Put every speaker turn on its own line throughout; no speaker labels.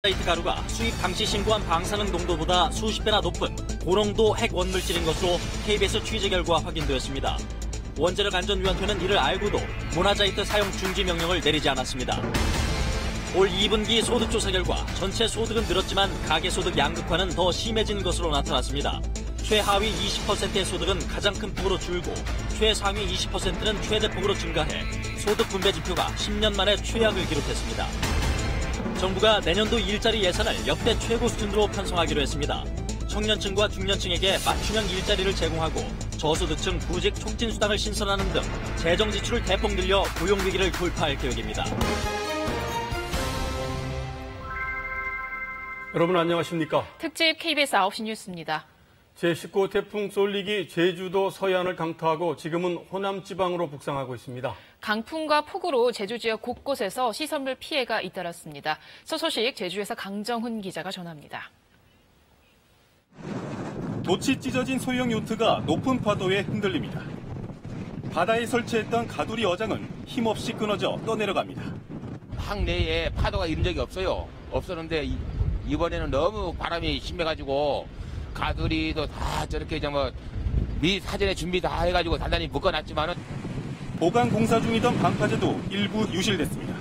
사이트 가루가 수입 당시 신고한 방사능 농도보다 수십 배나 높은 고농도 핵 원물질인 것으로 KBS 취재 결과 확인되었습니다. 원자력 안전위원회는 이를 알고도 모나자이트 사용 중지 명령을 내리지 않았습니다. 올 2분기 소득조사 결과 전체 소득은 늘었지만 가계소득 양극화는 더 심해진 것으로 나타났습니다. 최하위 20%의 소득은 가장 큰 폭으로 줄고 최상위 20%는 최대폭으로 증가해 소득 분배 지표가 10년 만에 최악을 기록했습니다. 정부가 내년도 일자리 예산을 역대 최고 수준으로 편성하기로 했습니다. 청년층과 중년층에게 맞춤형 일자리를 제공하고 저소득층 구직 촉진 수당을 신설하는 등 재정 지출을 대폭 늘려 고용 위기를 돌파할 계획입니다.
여러분 안녕하십니까?
특집 KBS 9시 뉴스입니다.
제19호 태풍 쏠릭이 제주도 서해안을 강타하고 지금은 호남 지방으로 북상하고 있습니다.
강풍과 폭우로 제주 지역 곳곳에서 시설물 피해가 잇따랐습니다. 소식 제주에서 강정훈 기자가 전합니다.
돛이 찢어진 소형 요트가 높은 파도에 흔들립니다. 바다에 설치했던 가두리 어장은 힘없이 끊어져 떠내려갑니다.
항내에 파도가 이런 적이 없었는데 이번에는 너무 바람이 심해가지고 가두리도 다 저렇게 미 사전에 준비 다 해가지고 단단히 묶어놨지만은
보강 공사 중이던 방파제도 일부 유실됐습니다.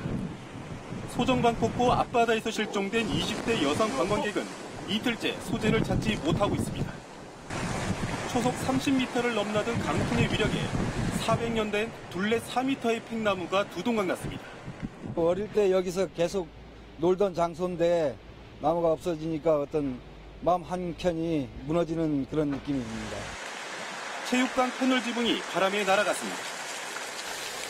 소정방폭포 앞바다에서 실종된 20대 여성 관광객은 이틀째 소재를 찾지 못하고 있습니다. 초속 30m를 넘나든 강풍의 위력에 400년 된 둘레 4m의 팽나무가 두 동강 났습니다.
어릴 때 여기서 계속 놀던 장소인데 나무가 없어지니까 어떤 마음 한켠이 무너지는 그런 느낌이 듭니다.
체육관 패널 지붕이 바람에 날아갔습니다.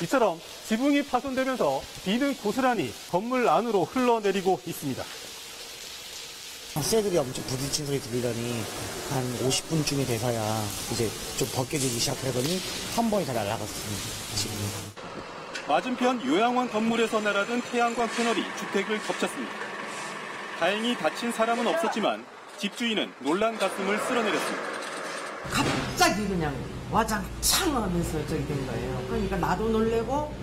이처럼 지붕이 파손되면서 비는 고스란히 건물 안으로 흘러내리고 있습니다.
새들이 엄청 부딪힌 소리 들리더니 한 50분쯤이 돼서야 이제 좀 벗겨지기 시작하더니 한 번에 다 날아갔습니다. 지금.
맞은편 요양원 건물에서 날아든 태양광 패널이 주택을 덮쳤습니다. 다행히 다친 사람은 없었지만 집주인은 놀란 가슴을 쓸어내렸습니다.
갑자기 그냥 와장창 하면서 저기 된 거예요. 그러니까 나도 놀래고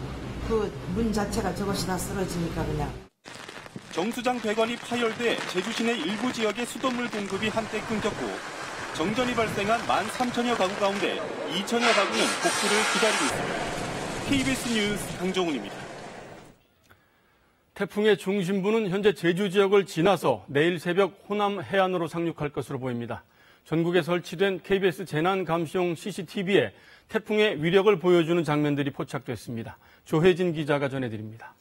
그 문 자체가 저것이 다 쓰러지니까 그냥.
정수장 배관이 파열돼 제주 시내 일부 지역의 수돗물 공급이 한때 끊겼고 정전이 발생한 13,000여 가구 가운데 2,000여 가구는 복구를 기다리고 있습니다. KBS 뉴스 강정훈입니다.
태풍의 중심부는 현재 제주 지역을 지나서 내일 새벽 호남 해안으로 상륙할 것으로 보입니다. 전국에 설치된 KBS 재난감시용 CCTV에 태풍의 위력을 보여주는 장면들이 포착됐습니다. 조혜진 기자가 전해드립니다.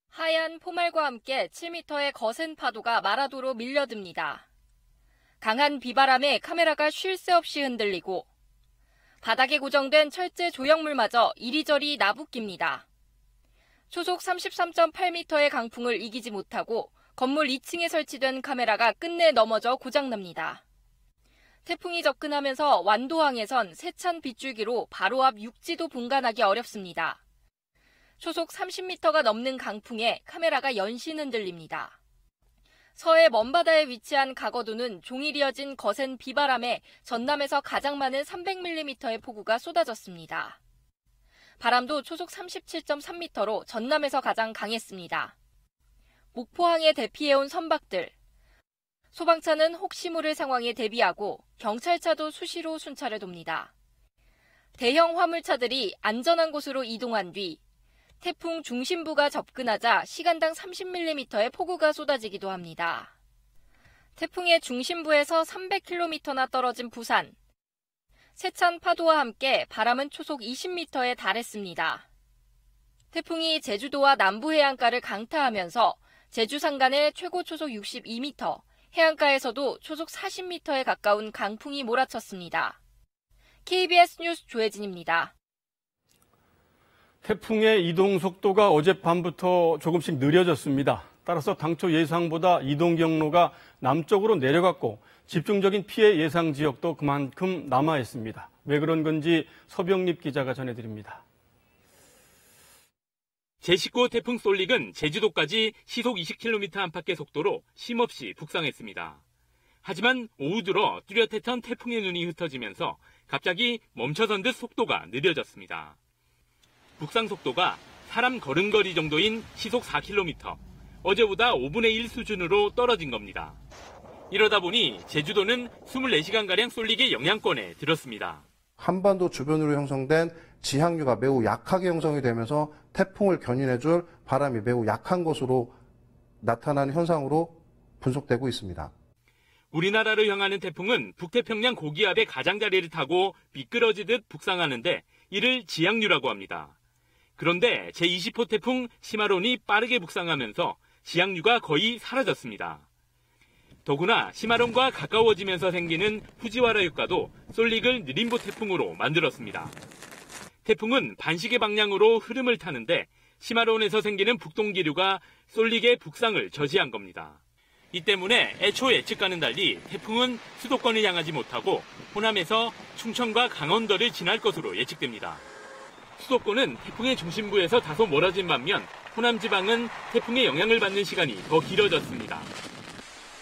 하얀 포말과 함께 7m의 거센 파도가 마라도로 밀려듭니다. 강한 비바람에 카메라가 쉴 새 없이 흔들리고 바닥에 고정된 철제 조형물마저 이리저리 나부낍니다. 초속 33.8m의 강풍을 이기지 못하고 건물 2층에 설치된 카메라가 끝내 넘어져 고장납니다. 태풍이 접근하면서 완도항에선 세찬 빗줄기로 바로 앞 육지도 분간하기 어렵습니다. 초속 30m가 넘는 강풍에 카메라가 연신 흔들립니다. 서해 먼바다에 위치한 가거도는 종일 이어진 거센 비바람에 전남에서 가장 많은 300mm의 폭우가 쏟아졌습니다. 바람도 초속 37.3m로 전남에서 가장 강했습니다. 목포항에 대피해온 선박들. 소방차는 혹시 모를 상황에 대비하고 경찰차도 수시로 순찰을 돕니다. 대형 화물차들이 안전한 곳으로 이동한 뒤 태풍 중심부가 접근하자 시간당 30mm의 폭우가 쏟아지기도 합니다. 태풍의 중심부에서 300km나 떨어진 부산. 세찬 파도와 함께 바람은 초속 20m에 달했습니다. 태풍이 제주도와 남부 해안가를 강타하면서 제주 산간에 최고 초속 62m, 해안가에서도 초속 40m에 가까운 강풍이 몰아쳤습니다. KBS 뉴스 조혜진입니다.
태풍의 이동 속도가 어젯밤부터 조금씩 느려졌습니다. 따라서 당초 예상보다 이동 경로가 남쪽으로 내려갔고 집중적인 피해 예상 지역도 그만큼 남아있습니다. 왜 그런 건지 서병립 기자가 전해드립니다.
제19호 태풍 쏠릭은 제주도까지 시속 20km 안팎의 속도로 쉼없이 북상했습니다. 하지만 오후 들어 뚜렷했던 태풍의 눈이 흩어지면서 갑자기 멈춰선 듯 속도가 느려졌습니다. 북상 속도가 사람 걸음거리 정도인 시속 4km, 어제보다 5분의 1 수준으로 떨어진 겁니다. 이러다 보니 제주도는 24시간가량 쏠릭의 영향권에 들었습니다.
한반도 주변으로 형성된 지항류가 매우 약하게 형성이 되면서 태풍을 견인해줄 바람이 매우 약한 것으로 나타나는 현상으로 분석되고 있습니다.
우리나라를 향하는 태풍은 북태평양 고기압의 가장자리를 타고 미끄러지듯 북상하는데 이를 지항류라고 합니다. 그런데 제20호 태풍 시마론이 빠르게 북상하면서 지항류가 거의 사라졌습니다. 더구나 시마론과 가까워지면서 생기는 후지와라 유가도 쏠릭을 느림보 태풍으로 만들었습니다. 태풍은 반시계 방향으로 흐름을 타는데 시마론에서 생기는 북동기류가 쏠릭의 북상을 저지한 겁니다. 이 때문에 애초 예측과는 달리 태풍은 수도권을 향하지 못하고 호남에서 충청과 강원도를 지날 것으로 예측됩니다. 수도권은 태풍의 중심부에서 다소 멀어진 반면 호남 지방은 태풍의 영향을 받는 시간이 더 길어졌습니다.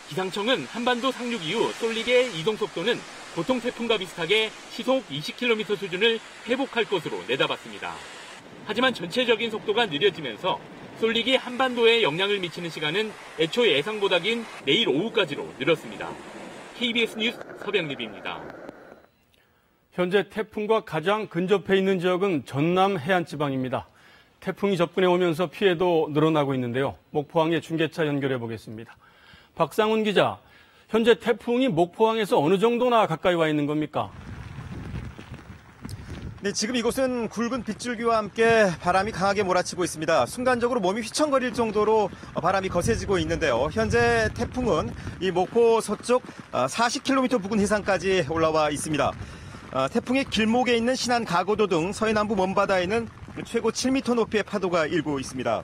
기상청은 한반도 상륙 이후 쏠릭의 이동 속도는 보통 태풍과 비슷하게 시속 20km 수준을 회복할 것으로 내다봤습니다. 하지만 전체적인 속도가 느려지면서 쏠릭이 한반도에 영향을 미치는 시간은 애초 예상보다 긴 내일 오후까지로 늘었습니다. KBS 뉴스 서병립입니다.
현재 태풍과 가장 근접해 있는 지역은 전남 해안지방입니다. 태풍이 접근해 오면서 피해도 늘어나고 있는데요. 목포항의 중계차 연결해 보겠습니다. 박상훈 기자, 현재 태풍이 목포항에서 어느 정도나 가까이 와 있는 겁니까?
네, 지금 이곳은 굵은 빗줄기와 함께 바람이 강하게 몰아치고 있습니다. 순간적으로 몸이 휘청거릴 정도로 바람이 거세지고 있는데요. 현재 태풍은 이 목포 서쪽 40km 부근 해상까지 올라와 있습니다. 태풍의 길목에 있는 신안 가고도 등 서해남부 먼바다에는 최고 7m 높이의 파도가 일고 있습니다.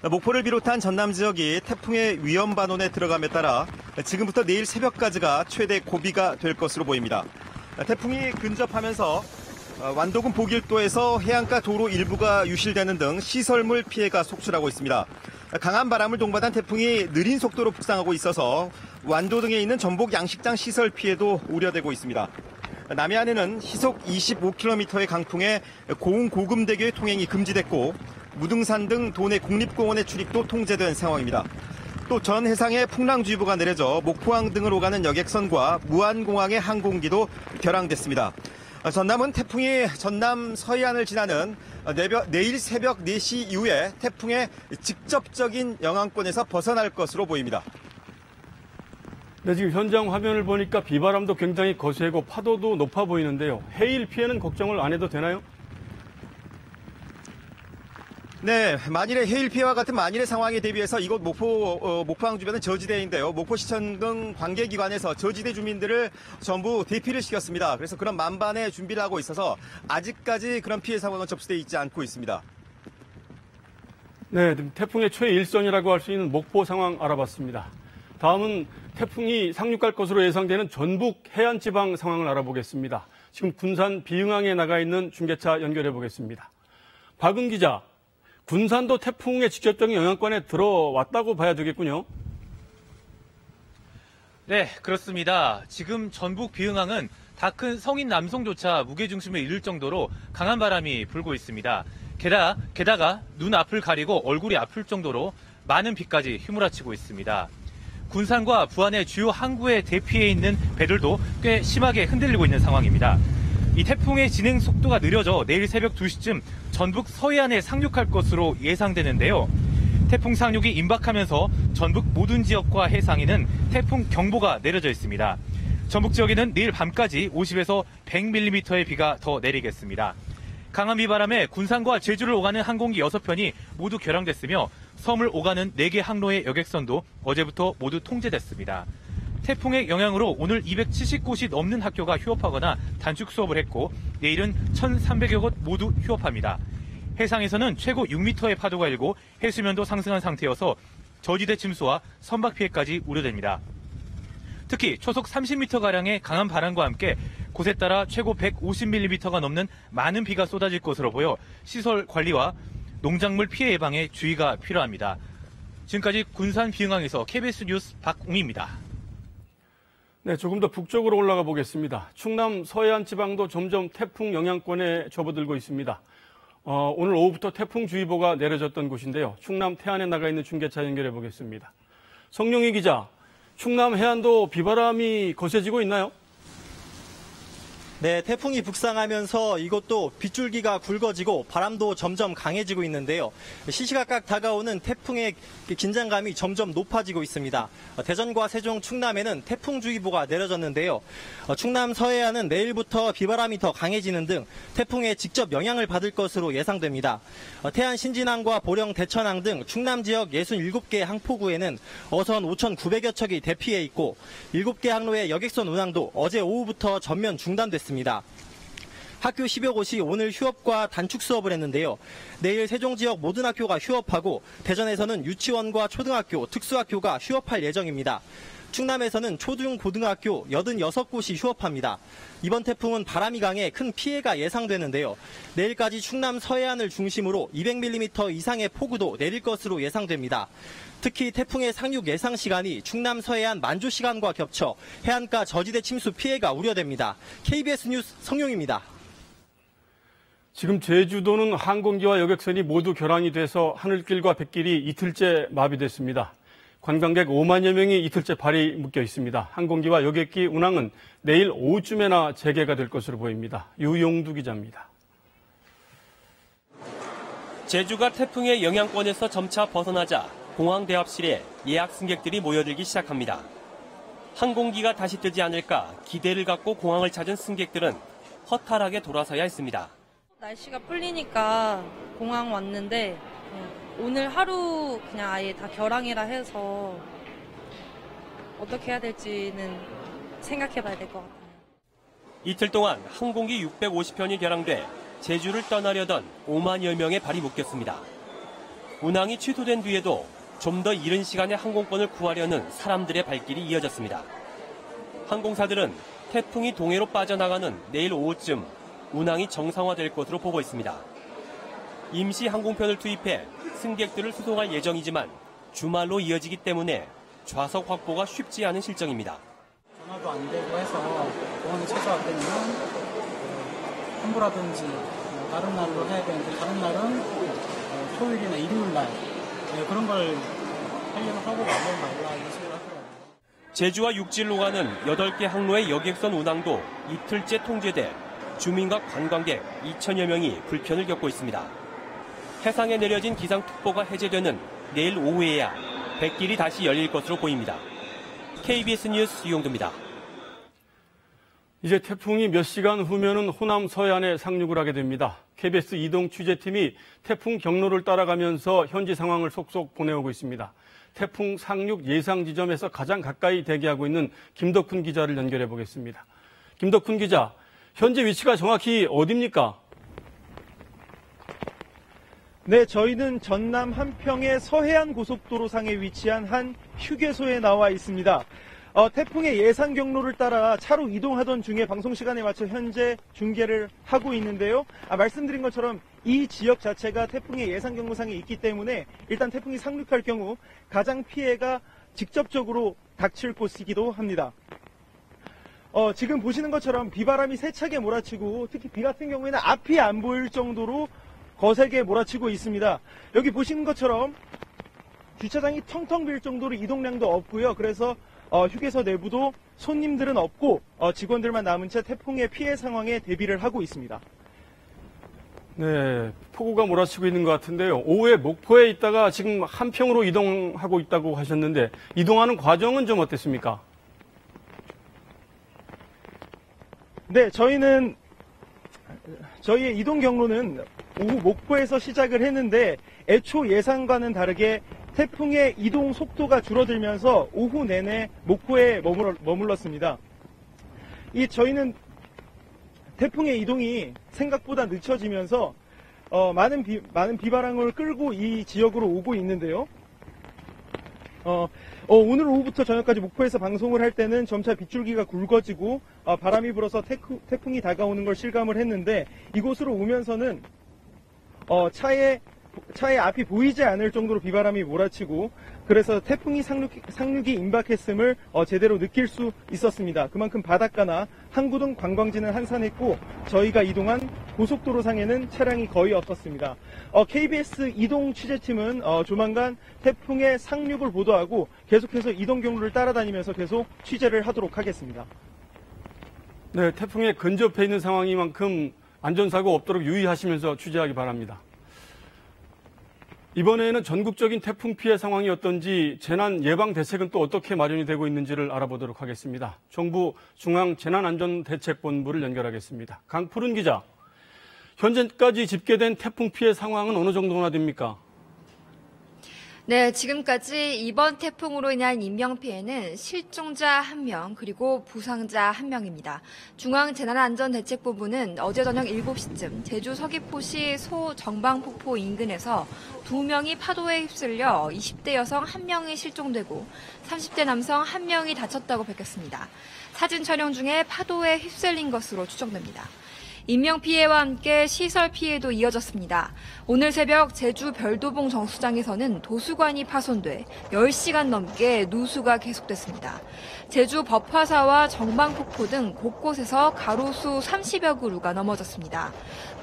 목포를 비롯한 전남 지역이 태풍의 위험 반원에 들어감에 따라 지금부터 내일 새벽까지가 최대 고비가 될 것으로 보입니다. 태풍이 근접하면서 완도군 보길도에서 해안가 도로 일부가 유실되는 등 시설물 피해가 속출하고 있습니다. 강한 바람을 동반한 태풍이 느린 속도로 북상하고 있어서 완도 등에 있는 전복 양식장 시설 피해도 우려되고 있습니다. 남해안에는 시속 25km의 강풍에 고흥 고금대교의 통행이 금지됐고 무등산 등 도내 국립공원의 출입도 통제된 상황입니다. 또 전 해상에 풍랑주의보가 내려져 목포항 등을 오가는 여객선과 무안공항의 항공기도 결항됐습니다. 전남은 태풍이 전남 서해안을 지나는 내일 새벽 4시 이후에 태풍의 직접적인 영향권에서 벗어날 것으로 보입니다.
네, 지금 현장 화면을 보니까 비바람도 굉장히 거세고 파도도 높아 보이는데요. 해일 피해는 걱정을 안 해도 되나요?
네, 만일의 해일 피해와 같은 만일의 상황에 대비해서 이곳 목포항 주변은 저지대인데요. 목포시청 등 관계기관에서 저지대 주민들을 전부 대피를 시켰습니다. 그래서 그런 만반의 준비를 하고 있어서 아직까지 그런 피해 상황은 접수되어 있지 않고 있습니다.
네, 태풍의 최일선이라고 할 수 있는 목포 상황 알아봤습니다. 다음은 태풍이 상륙할 것으로 예상되는 전북 해안지방 상황을 알아보겠습니다. 지금 군산 비흥항에 나가 있는 중계차 연결해 보겠습니다. 박은 기자, 군산도 태풍의 직접적인 영향권에 들어왔다고 봐야 되겠군요.
네, 그렇습니다. 지금 전북 비흥항은 다 큰 성인 남성조차 무게중심을 잃을 정도로 강한 바람이 불고 있습니다. 게다가 눈 앞을 가리고 얼굴이 아플 정도로 많은 비까지 휘몰아치고 있습니다. 군산과 부안의 주요 항구에 대피해 있는 배들도 꽤 심하게 흔들리고 있는 상황입니다. 이 태풍의 진행 속도가 느려져 내일 새벽 2시쯤 전북 서해안에 상륙할 것으로 예상되는데요. 태풍 상륙이 임박하면서 전북 모든 지역과 해상에는 태풍 경보가 내려져 있습니다. 전북 지역에는 내일 밤까지 50에서 100mm의 비가 더 내리겠습니다. 강한 비바람에 군산과 제주를 오가는 항공기 6편이 모두 결항됐으며 섬을 오가는 4개 항로의 여객선도 어제부터 모두 통제됐습니다. 태풍의 영향으로 오늘 270곳이 넘는 학교가 휴업하거나 단축 수업을 했고 내일은 1,300여 곳 모두 휴업합니다. 해상에서는 최고 6m의 파도가 일고 해수면도 상승한 상태여서 저지대 침수와 선박 피해까지 우려됩니다. 특히 초속 30m가량의 강한 바람과 함께 곳에 따라 최고 150mm가 넘는 많은 비가 쏟아질 것으로 보여 시설 관리와 농작물 피해 예방에 주의가 필요합니다. 지금까지 군산 비흥항에서 KBS 뉴스 박웅입니다.
네, 조금 더 북쪽으로 올라가 보겠습니다. 충남 서해안 지방도 점점 태풍 영향권에 접어들고 있습니다. 오늘 오후부터 태풍주의보가 내려졌던 곳인데요. 충남 태안에 나가 있는 중계차 연결해 보겠습니다. 성룡희 기자, 충남 해안도 비바람이 거세지고 있나요?
네, 태풍이 북상하면서 이곳도 빗줄기가 굵어지고 바람도 점점 강해지고 있는데요. 시시각각 다가오는 태풍의 긴장감이 점점 높아지고 있습니다. 대전과 세종, 충남에는 태풍주의보가 내려졌는데요. 충남 서해안은 내일부터 비바람이 더 강해지는 등 태풍에 직접 영향을 받을 것으로 예상됩니다. 태안 신진항과 보령, 대천항 등 충남 지역 67개 항포구에는 어선 5,900여 척이 대피해 있고 7개 항로의 여객선 운항도 어제 오후부터 전면 중단됐습니다. 학교 10여 곳이 오늘 휴업과 단축 수업을 했는데요. 내일 세종 지역 모든 학교가 휴업하고 대전에서는 유치원과 초등학교, 특수학교가 휴업할 예정입니다. 충남에서는 초등, 고등학교 86곳이 휴업합니다. 이번 태풍은 바람이 강해 큰 피해가 예상되는데요. 내일까지 충남 서해안을 중심으로 200mm 이상의 폭우도 내릴 것으로 예상됩니다. 특히 태풍의 상륙 예상 시간이 충남 서해안 만조 시간과 겹쳐 해안가 저지대 침수 피해가 우려됩니다. KBS 뉴스 성룡입니다.
지금 제주도는 항공기와 여객선이 모두 결항이 돼서 하늘길과 뱃길이 이틀째 마비됐습니다. 관광객 5만여 명이 이틀째 발이 묶여 있습니다. 항공기와 여객기 운항은 내일 오후쯤에나 재개가 될 것으로 보입니다. 유용두 기자입니다.
제주가 태풍의 영향권에서 점차 벗어나자 공항 대합실에 예약 승객들이 모여들기 시작합니다. 항공기가 다시 뜨지 않을까 기대를 갖고 공항을 찾은 승객들은 허탈하게 돌아서야 했습니다.
날씨가 풀리니까 공항 왔는데 오늘 하루 그냥 아예 다 결항이라 해서 어떻게 해야 될지는 생각해 봐야 될 것 같아요.
이틀 동안 항공기 650편이 결항돼 제주를 떠나려던 5만여 명의 발이 묶였습니다. 운항이 취소된 뒤에도 좀 더 이른 시간에 항공권을 구하려는 사람들의 발길이 이어졌습니다. 항공사들은 태풍이 동해로 빠져나가는 내일 오후쯤 운항이 정상화될 것으로 보고 있습니다. 임시 항공편을 투입해 승객들을 수송할 예정이지만 주말로 이어지기 때문에 좌석 확보가 쉽지 않은 실정입니다.
전화도 안 되고 해서 공항에 찾아왔 때는 환불하든지 다른 날로 해야 되는데 다른 날은 토요일이나 일요일 날 그런 걸 하려고 하고 말고 말라 이런 식으로 하더라고요.
제주와 육지로 가는 8개 항로의 여객선 운항도 이틀째 통제돼 주민과 관광객 2천여 명이 불편을 겪고 있습니다. 해상에 내려진 기상특보가 해제되는 내일 오후에야 뱃길이 다시 열릴 것으로 보입니다. KBS 뉴스 유용두입니다.
이제 태풍이 몇 시간 후면은 호남 서해안에 상륙을 하게 됩니다. KBS 이동 취재팀이 태풍 경로를 따라가면서 현지 상황을 속속 보내오고 있습니다. 태풍 상륙 예상 지점에서 가장 가까이 대기하고 있는 김덕훈 기자를 연결해 보겠습니다. 김덕훈 기자, 현재 위치가 정확히 어디입니까?
네, 저희는 전남 함평의 서해안 고속도로상에 위치한 한 휴게소에 나와 있습니다. 태풍의 예상 경로를 따라 차로 이동하던 중에 방송 시간에 맞춰 현재 중계를 하고 있는데요. 말씀드린 것처럼 이 지역 자체가 태풍의 예상 경로상에 있기 때문에 일단 태풍이 상륙할 경우 가장 피해가 직접적으로 닥칠 곳이기도 합니다. 지금 보시는 것처럼 비바람이 세차게 몰아치고 특히 비 같은 경우에는 앞이 안 보일 정도로 거세게 몰아치고 있습니다. 여기 보시는 것처럼 주차장이 텅텅 빌 정도로 이동량도 없고요. 그래서 휴게소 내부도 손님들은 없고 직원들만 남은 채 태풍의 피해 상황에 대비를 하고 있습니다.
네, 폭우가 몰아치고 있는 것 같은데요. 오후에 목포에 있다가 지금 함평으로 이동하고 있다고 하셨는데 이동하는 과정은 좀 어땠습니까?
네, 저희의 이동 경로는 오후 목포에서 시작을 했는데 애초 예상과는 다르게 태풍의 이동 속도가 줄어들면서 오후 내내 목포에 머물렀습니다. 저희는 태풍의 이동이 생각보다 늦춰지면서 많은 비바람을 끌고 이 지역으로 오고 있는데요. 오늘 오후부터 저녁까지 목포에서 방송을 할 때는 점차 빗줄기가 굵어지고 바람이 불어서 태풍이 다가오는 걸 실감을 했는데 이곳으로 오면서는 차의 앞이 보이지 않을 정도로 비바람이 몰아치고 그래서 태풍이 상륙이 임박했음을 제대로 느낄 수 있었습니다. 그만큼 바닷가나 항구 등 관광지는 한산했고 저희가 이동한 고속도로상에는 차량이 거의 없었습니다. KBS 이동 취재팀은 조만간 태풍의 상륙을 보도하고 계속해서 이동 경로를 따라다니면서 계속 취재를 하도록 하겠습니다.
네, 태풍에 근접해 있는 상황이만큼 안전사고 없도록 유의하시면서 취재하기 바랍니다. 이번에는 전국적인 태풍 피해 상황이 어떤지 재난 예방 대책은 또 어떻게 마련이 되고 있는지를 알아보도록 하겠습니다. 정부 중앙재난안전대책본부를 연결하겠습니다. 강푸른 기자, 현재까지 집계된 태풍 피해 상황은 어느 정도나 됩니까?
네, 지금까지 이번 태풍으로 인한 인명피해는 실종자 1명 그리고 부상자 1명입니다. 중앙재난안전대책본부는 어제 저녁 7시쯤 제주 서귀포시 소정방폭포 인근에서 2명이 파도에 휩쓸려 20대 여성 1명이 실종되고 30대 남성 1명이 다쳤다고 밝혔습니다. 사진 촬영 중에 파도에 휩쓸린 것으로 추정됩니다. 인명피해와 함께 시설 피해도 이어졌습니다. 오늘 새벽 제주 별도봉 정수장에서는 도수관이 파손돼 10시간 넘게 누수가 계속됐습니다. 제주 법화사와 정방폭포 등 곳곳에서 가로수 30여 그루가 넘어졌습니다.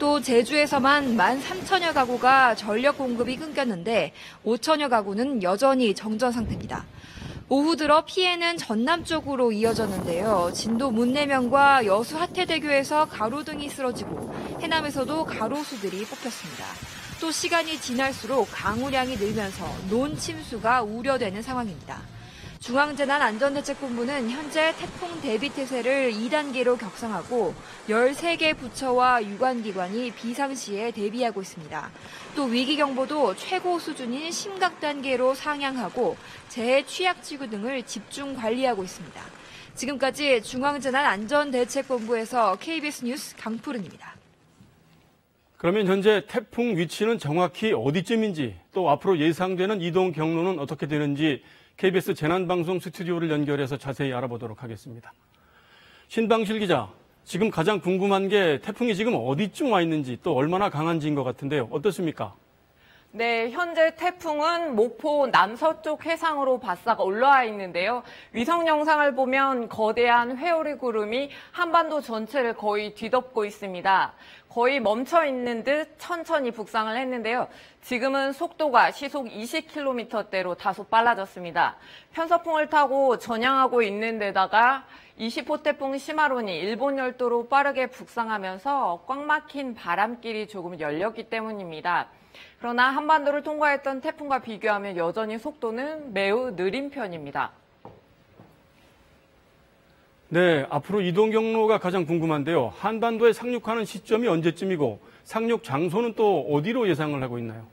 또 제주에서만 13,000여 가구가 전력 공급이 끊겼는데 5,000여 가구는 여전히 정전 상태입니다. 오후 들어 피해는 전남 쪽으로 이어졌는데요. 진도 문내면과 여수 하태대교에서 가로등이 쓰러지고 해남에서도 가로수들이 뽑혔습니다. 또 시간이 지날수록 강우량이 늘면서 논침수가 우려되는 상황입니다. 중앙재난안전대책본부는 현재 태풍 대비태세를 2단계로 격상하고 13개 부처와 유관기관이 비상시에 대비하고 있습니다. 또 위기경보도 최고 수준인 심각단계로 상향하고 재해 취약지구 등을 집중 관리하고 있습니다. 지금까지 중앙재난안전대책본부에서 KBS 뉴스 강푸른입니다.
그러면 현재 태풍 위치는 정확히 어디쯤인지 또 앞으로 예상되는 이동 경로는 어떻게 되는지 KBS 재난방송 스튜디오를 연결해서 자세히 알아보도록 하겠습니다. 신방실 기자, 지금 가장 궁금한 게 태풍이 지금 어디쯤 와 있는지 또 얼마나 강한지인 것 같은데요. 어떻습니까?
네, 현재 태풍은 목포 남서쪽 해상으로 바싹 올라와 있는데요. 위성 영상을 보면 거대한 회오리 구름이 한반도 전체를 거의 뒤덮고 있습니다. 거의 멈춰 있는 듯 천천히 북상을 했는데요. 지금은 속도가 시속 20km대로 다소 빨라졌습니다. 편서풍을 타고 전향하고 있는 데다가 20호 태풍 시마론이 일본 열도로 빠르게 북상하면서 꽉 막힌 바람길이 조금 열렸기 때문입니다. 그러나 한반도를 통과했던 태풍과 비교하면 여전히 속도는 매우 느린 편입니다.
네, 앞으로 이동 경로가 가장 궁금한데요. 한반도에 상륙하는 시점이 언제쯤이고 상륙 장소는 또 어디로 예상을 하고 있나요?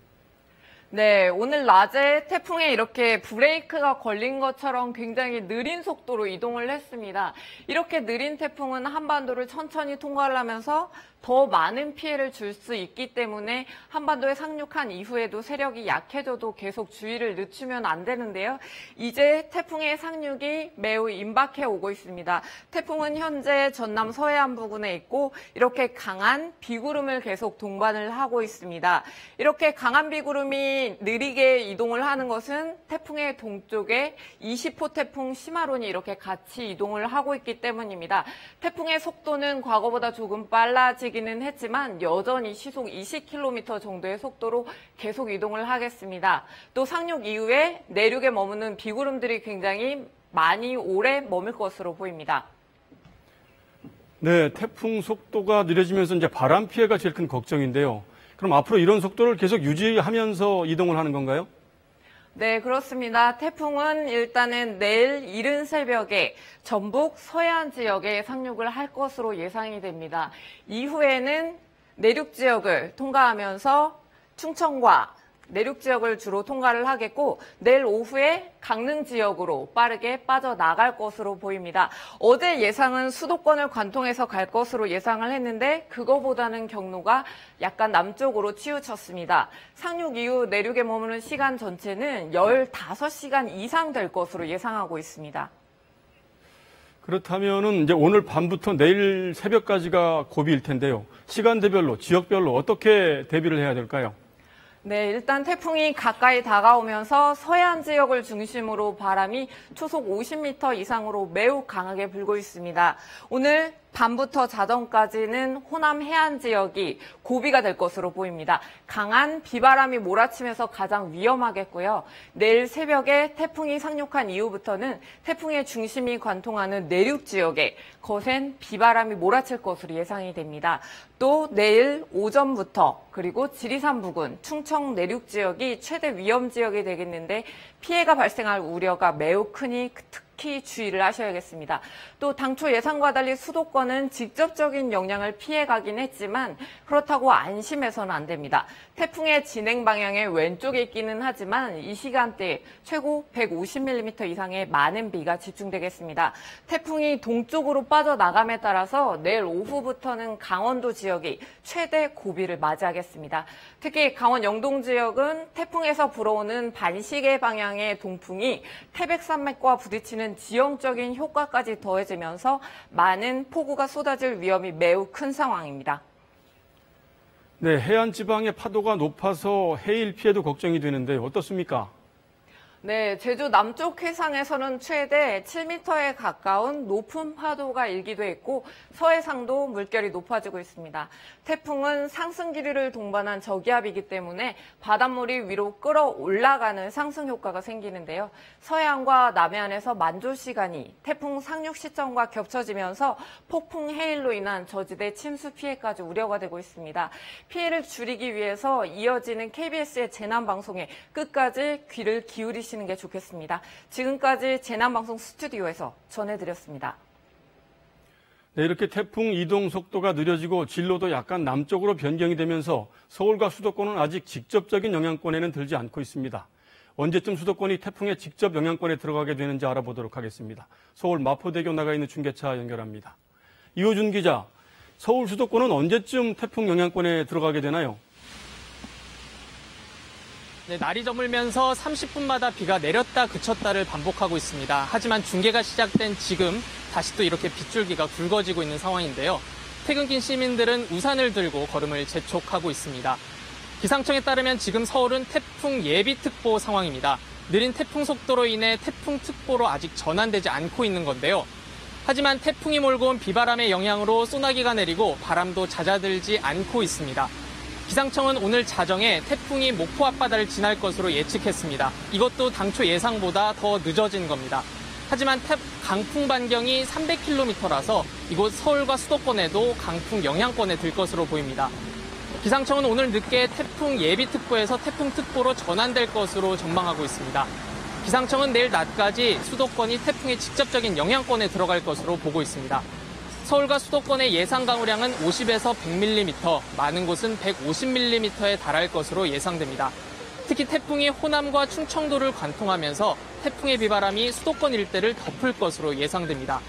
네, 오늘 낮에 태풍에 이렇게 브레이크가 걸린 것처럼 굉장히 느린 속도로 이동을 했습니다. 이렇게 느린 태풍은 한반도를 천천히 통과를 하면서 더 많은 피해를 줄 수 있기 때문에 한반도에 상륙한 이후에도 세력이 약해져도 계속 주의를 늦추면 안 되는데요. 이제 태풍의 상륙이 매우 임박해 오고 있습니다. 태풍은 현재 전남 서해안 부근에 있고 이렇게 강한 비구름을 계속 동반을 하고 있습니다. 이렇게 강한 비구름이 느리게 이동을 하는 것은 태풍의 동쪽에 20호 태풍 시마론이 이렇게 같이 이동을 하고 있기 때문입니다. 태풍의 속도는 과거보다 조금 빨라지기는 했지만 여전히 시속 20km 정도의 속도로 계속 이동을 하겠습니다. 또 상륙 이후에 내륙에 머무는 비구름들이 굉장히 많이 오래 머물 것으로 보입니다.
네, 태풍 속도가 느려지면서 이제 바람 피해가 제일 큰 걱정인데요. 그럼 앞으로 이런 속도를 계속 유지하면서 이동을 하는 건가요?
네, 그렇습니다. 태풍은 일단은 내일 이른 새벽에 전북 서해안 지역에 상륙을 할 것으로 예상이 됩니다. 이후에는 내륙 지역을 통과하면서 충청과 내륙 지역을 주로 통과를 하겠고 내일 오후에 강릉 지역으로 빠르게 빠져나갈 것으로 보입니다. 어제 예상은 수도권을 관통해서 갈 것으로 예상을 했는데 그거보다는 경로가 약간 남쪽으로 치우쳤습니다. 상륙 이후 내륙에 머무는 시간 전체는 15시간 이상 될 것으로 예상하고 있습니다.
그렇다면은 이제 오늘 밤부터 내일 새벽까지가 고비일 텐데요. 시간대별로, 지역별로 어떻게 대비를 해야 될까요?
네, 일단 태풍이 가까이 다가오면서 서해안 지역을 중심으로 바람이 초속 50m 이상으로 매우 강하게 불고 있습니다. 오늘 밤부터 자정까지는 호남 해안 지역이 고비가 될 것으로 보입니다. 강한 비바람이 몰아치면서 가장 위험하겠고요. 내일 새벽에 태풍이 상륙한 이후부터는 태풍의 중심이 관통하는 내륙 지역에 거센 비바람이 몰아칠 것으로 예상이 됩니다. 또 내일 오전부터 그리고 지리산 부근, 충청 내륙 지역이 최대 위험 지역이 되겠는데 피해가 발생할 우려가 매우 크니 특히 주의를 하셔야겠습니다. 또 당초 예상과 달리 수도권은 직접적인 영향을 피해가긴 했지만 그렇다고 안심해서는 안 됩니다. 태풍의 진행 방향의 왼쪽에 있기는 하지만 이 시간대에 최고 150mm 이상의 많은 비가 집중되겠습니다. 태풍이 동쪽으로 빠져나감에 따라서 내일 오후부터는 강원도 지역이 최대 고비를 맞이하겠습니다. 특히 강원 영동 지역은 태풍에서 불어오는 반시계 방향의 동풍이 태백산맥과 부딪히는 지형적인 효과까지 더해지면서 많은 폭우가 쏟아질 위험이 매우 큰 상황입니다.
네, 해안 지방의 파도가 높아서 해일 피해도 걱정이 되는데 어떻습니까?
네, 제주 남쪽 해상에서는 최대 7m에 가까운 높은 파도가 일기도 했고 서해상도 물결이 높아지고 있습니다. 태풍은 상승 기류를 동반한 저기압이기 때문에 바닷물이 위로 끌어올라가는 상승 효과가 생기는데요. 서해안과 남해안에서 만조 시간이 태풍 상륙 시점과 겹쳐지면서 폭풍 해일로 인한 저지대 침수 피해까지 우려가 되고 있습니다. 피해를 줄이기 위해서 이어지는 KBS의 재난방송에 끝까지 귀를 기울이시는 게 좋겠습니다. 지금까지 재난방송 스튜디오에서 전해드렸습니다.
네, 이렇게 태풍 이동 속도가 느려지고 진로도 약간 남쪽으로 변경이 되면서 서울과 수도권은 아직 직접적인 영향권에는 들지 않고 있습니다. 언제쯤 수도권이 태풍의 직접 영향권에 들어가게 되는지 알아보도록 하겠습니다. 서울 마포대교 나가 있는 중계차 연결합니다. 이호준 기자, 서울 수도권은 언제쯤 태풍 영향권에 들어가게 되나요?
네, 날이 저물면서 30분마다 비가 내렸다 그쳤다를 반복하고 있습니다. 하지만 중계가 시작된 지금 다시 또 이렇게 빗줄기가 굵어지고 있는 상황인데요. 퇴근길 시민들은 우산을 들고 걸음을 재촉하고 있습니다. 기상청에 따르면 지금 서울은 태풍 예비특보 상황입니다. 느린 태풍 속도로 인해 태풍특보로 아직 전환되지 않고 있는 건데요. 하지만 태풍이 몰고 온 비바람의 영향으로 소나기가 내리고 바람도 잦아들지 않고 있습니다. 기상청은 오늘 자정에 태풍이 목포 앞바다를 지날 것으로 예측했습니다. 이것도 당초 예상보다 더 늦어진 겁니다. 하지만 강풍 반경이 300km라서 이곳 서울과 수도권에도 강풍 영향권에 들 것으로 보입니다. 기상청은 오늘 늦게 태풍 예비특보에서 태풍특보로 전환될 것으로 전망하고 있습니다. 기상청은 내일 낮까지 수도권이 태풍의 직접적인 영향권에 들어갈 것으로 보고 있습니다. 서울과 수도권의 예상 강우량은 50에서 100mm, 많은 곳은 150mm에 달할 것으로 예상됩니다. 특히 태풍이 호남과 충청도를 관통하면서 태풍의 비바람이 수도권 일대를 덮을 것으로 예상됩니다.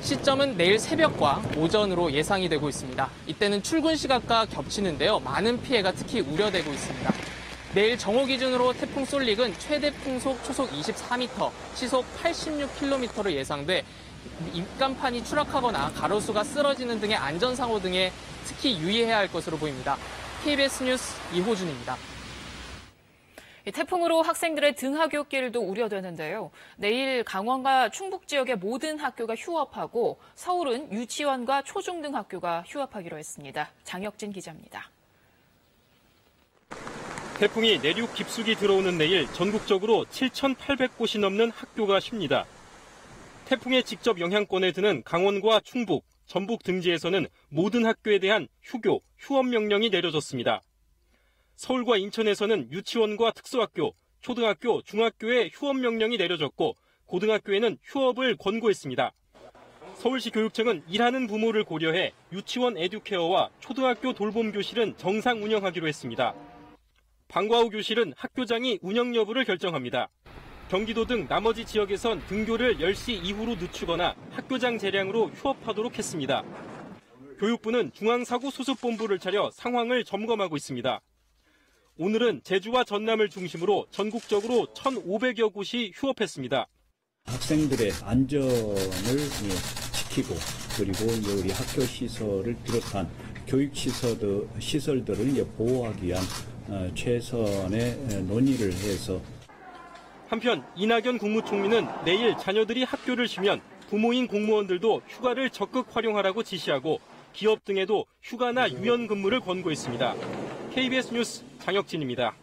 시점은 내일 새벽과 오전으로 예상이 되고 있습니다. 이때는 출근 시각과 겹치는데요. 많은 피해가 특히 우려되고 있습니다. 내일 정오 기준으로 태풍 쏠릭은 최대 풍속 초속 24m, 시속 86km로 예상돼 입간판이 추락하거나 가로수가 쓰러지는 등의 안전사고 등에 특히 유의해야 할 것으로 보입니다. KBS 뉴스 이호준입니다.
태풍으로 학생들의 등하굣길도 우려되는데요. 내일 강원과 충북 지역의 모든 학교가 휴업하고 서울은 유치원과 초중등 학교가 휴업하기로 했습니다. 장혁진 기자입니다.
태풍이 내륙 깊숙이 들어오는 내일 전국적으로 7,800곳이 넘는 학교가 쉽니다. 태풍의 직접 영향권에 드는 강원과 충북, 전북 등지에서는 모든 학교에 대한 휴업 명령이 내려졌습니다. 서울과 인천에서는 유치원과 특수학교, 초등학교, 중학교에 휴업 명령이 내려졌고 고등학교에는 휴업을 권고했습니다. 서울시 교육청은 일하는 부모를 고려해 유치원 에듀케어와 초등학교 돌봄 교실은 정상 운영하기로 했습니다. 방과 후 교실은 학교장이 운영 여부를 결정합니다. 경기도 등 나머지 지역에선 등교를 10시 이후로 늦추거나 학교장 재량으로 휴업하도록 했습니다. 교육부는 중앙사고수습본부를 차려 상황을 점검하고 있습니다. 오늘은 제주와 전남을 중심으로 전국적으로 1,500여 곳이 휴업했습니다.
학생들의 안전을 지키고 그리고 우리 학교 시설을 비롯한 교육 시설들을 보호하기 위한 최선의 논의를 해서
한편 이낙연 국무총리는 내일 자녀들이 학교를 쉬면
부모인 공무원들도 휴가를 적극 활용하라고 지시하고 기업 등에도 휴가나 유연 근무를 권고했습니다. KBS 뉴스 장혁진입니다.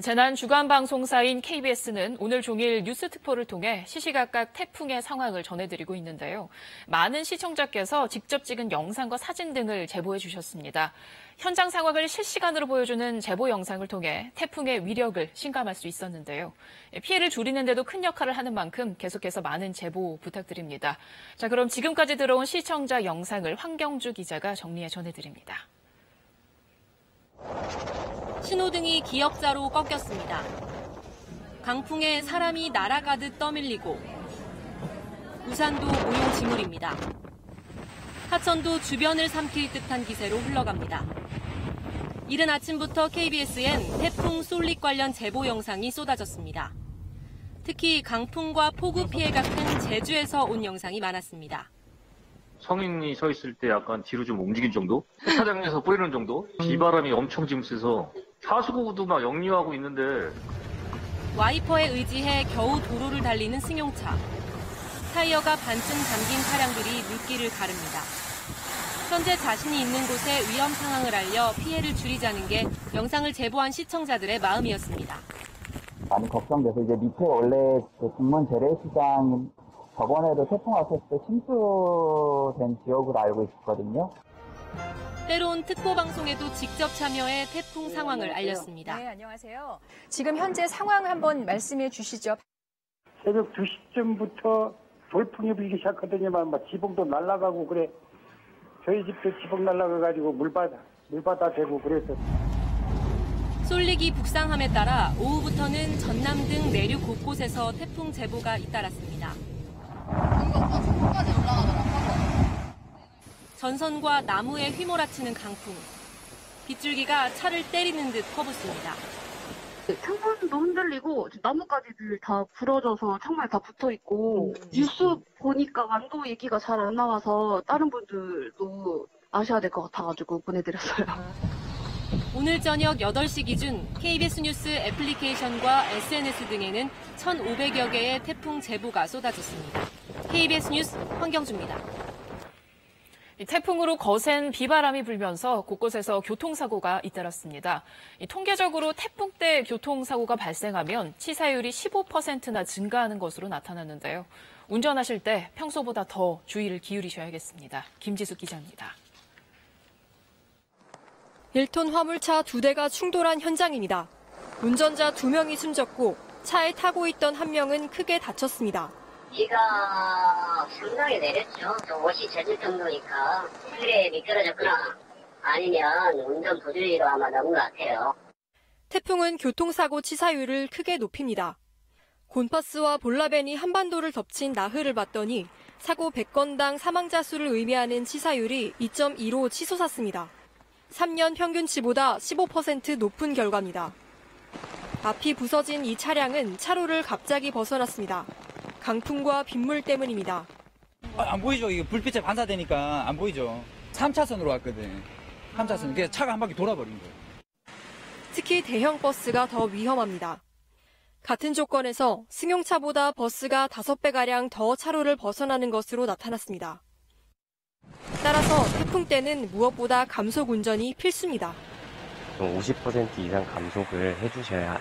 재난 주간 방송사인 KBS는 오늘 종일 뉴스 특보를 통해 시시각각 태풍의 상황을 전해드리고 있는데요. 많은 시청자께서 직접 찍은 영상과 사진 등을 제보해 주셨습니다. 현장 상황을 실시간으로 보여주는 제보 영상을 통해 태풍의 위력을 실감할 수 있었는데요. 피해를 줄이는 데도 큰 역할을 하는 만큼 계속해서 많은 제보 부탁드립니다. 자, 그럼 지금까지 들어온 시청자 영상을 황경주 기자가 정리해 전해드립니다.
신호등이 기역자로 꺾였습니다. 강풍에 사람이 날아가듯 떠밀리고 우산도 무용지물입니다. 하천도 주변을 삼킬 듯한 기세로 흘러갑니다. 이른 아침부터 KBS엔 태풍 솔릭 관련 제보 영상이 쏟아졌습니다. 특히 강풍과 폭우 피해가 큰 제주에서 온 영상이 많았습니다.
성인이 서 있을 때 약간 뒤로 좀 움직인 정도? 세차장에서 뿌리는 정도? 비바람이 엄청 지금 세서 하수구도 막 역류하고 있는데
와이퍼에 의지해 겨우 도로를 달리는 승용차. 타이어가 반쯤 잠긴 차량들이 물길을 가릅니다. 현재 자신이 있는 곳의 위험 상황을 알려 피해를 줄이자는 게 영상을 제보한 시청자들의 마음이었습니다.
많이 걱정돼서 이제 밑에 원래 군문 재래시장 저번에도 태풍 왔을 때 침수된 지역으로 알고 있었거든요.
때론 특보 방송에도 직접 참여해 태풍 상황을 알렸습니다.
네, 안녕하세요. 지금 현재 상황 한번 말씀해 주시죠.
새벽 2시쯤부터 돌풍이 불기 시작하더니만 막 지붕도 날아가고 그래. 저희 집도 지붕 날아가가지고 물바다 되고 그랬었어요.
솔릭이 북상함에 따라 오후부터는 전남 등 내륙 곳곳에서 태풍 제보가 잇따랐습니다. 전선과 나무에 휘몰아치는 강풍. 빗줄기가 차를 때리는 듯 퍼붓습니다.
창문도 흔들리고 나뭇가지들 다 부러져서 정말 다 붙어있고 뉴스 보니까 완도 얘기가 잘 안 나와서 다른 분들도 아셔야 될 것 같아가지고 보내드렸어요.
오늘 저녁 8시 기준 KBS 뉴스 애플리케이션과 SNS 등에는 1,500여 개의 태풍 제보가 쏟아졌습니다. KBS 뉴스 황경주입니다.
태풍으로 거센 비바람이 불면서 곳곳에서 교통사고가 잇따랐습니다. 통계적으로 태풍 때 교통사고가 발생하면 치사율이 15%나 증가하는 것으로 나타났는데요. 운전하실 때 평소보다 더 주의를 기울이셔야겠습니다. 김지숙 기자입니다.
1톤 화물차 2대가 충돌한 현장입니다. 운전자 2명이 숨졌고 차에 타고 있던 1명은 크게 다쳤습니다.
비가 상당히 내렸죠. 또 옷이 젖을 정도니까 틀에 미끄러졌거나 아니면 운전 부주의로 아마 나온 것 같아요.
태풍은 교통사고 치사율을 크게 높입니다. 곤파스와 볼라벤이 한반도를 덮친 나흘을 봤더니 사고 100건당 사망자 수를 의미하는 치사율이 2.2로 치솟았습니다. 3년 평균치보다 15% 높은 결과입니다. 앞이 부서진 이 차량은 차로를 갑자기 벗어났습니다. 강풍과 빗물 때문입니다.
안 보이죠? 이게 불빛에 반사되니까 안 보이죠. 3차선으로 왔거든. 3차선. 그래서 차가 한 바퀴 돌아버린 거예요.
특히 대형 버스가 더 위험합니다. 같은 조건에서 승용차보다 버스가 5배가량 더 차로를 벗어나는 것으로 나타났습니다. 따라서 태풍 때는 무엇보다 감속 운전이 필수입니다.
50% 이상 감속을 해주셔야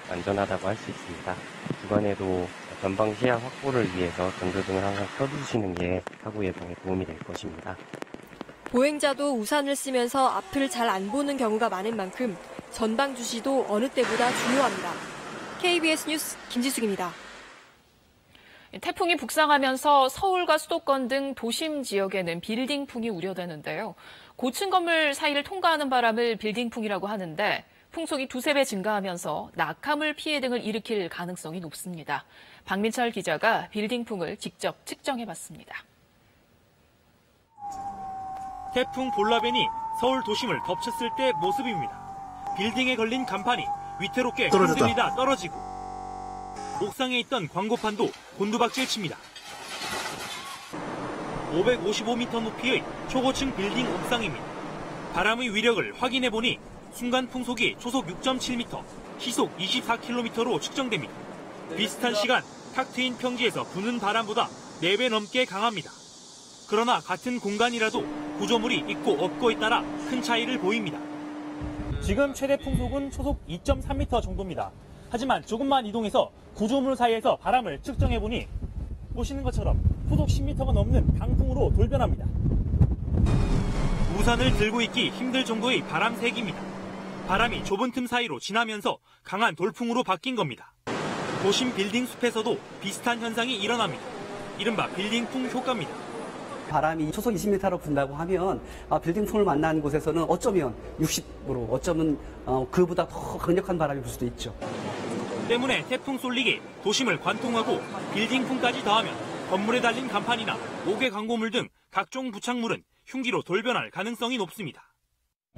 안전하다고 할 수 있습니다. 주간에도 전방 시야 확보를 위해서 전조등을 항상 켜두시는 게 사고 예방에 도움이 될 것입니다.
보행자도 우산을 쓰면서 앞을 잘 안 보는 경우가 많은 만큼 전방 주시도 어느 때보다 중요합니다. KBS 뉴스 김지숙입니다.
태풍이 북상하면서 서울과 수도권 등 도심 지역에는 빌딩풍이 우려되는데요. 고층 건물 사이를 통과하는 바람을 빌딩풍이라고 하는데 풍속이 2~3배 증가하면서 낙하물 피해 등을 일으킬 가능성이 높습니다. 박민철 기자가 빌딩풍을 직접 측정해봤습니다.
태풍 볼라벤이 서울 도심을 덮쳤을 때 모습입니다. 빌딩에 걸린 간판이 위태롭게 흔들리다 떨어지고 옥상에 있던 광고판도 곤두박질 칩니다. 555m 높이의 초고층 빌딩 옥상입니다. 바람의 위력을 확인해보니 순간 풍속이 초속 6.7m, 시속 24km로 측정됩니다. 비슷한 시간 탁 트인 평지에서 부는 바람보다 4배 넘게 강합니다. 그러나 같은 공간이라도 구조물이 있고 없고에 따라 큰 차이를 보입니다.
지금 최대 풍속은 초속 2.3m 정도입니다. 하지만 조금만 이동해서 구조물 사이에서 바람을 측정해보니 보시는 것처럼 초속 10m가 넘는 강풍으로 돌변합니다.
우산을 들고 있기 힘들 정도의 바람색입니다. 바람이 좁은 틈 사이로 지나면서 강한 돌풍으로 바뀐 겁니다. 도심 빌딩 숲에서도 비슷한 현상이 일어납니다. 이른바 빌딩풍 효과입니다.
바람이 초속 20m로 분다고 하면 빌딩풍을 만난 곳에서는 어쩌면 60으로 어쩌면 그보다 더 강력한 바람이 불 수도 있죠.
때문에 태풍 쏠리기, 도심을 관통하고 빌딩풍까지 더하면 건물에 달린 간판이나 옥외 광고물 등 각종 부착물은 흉기로 돌변할 가능성이 높습니다.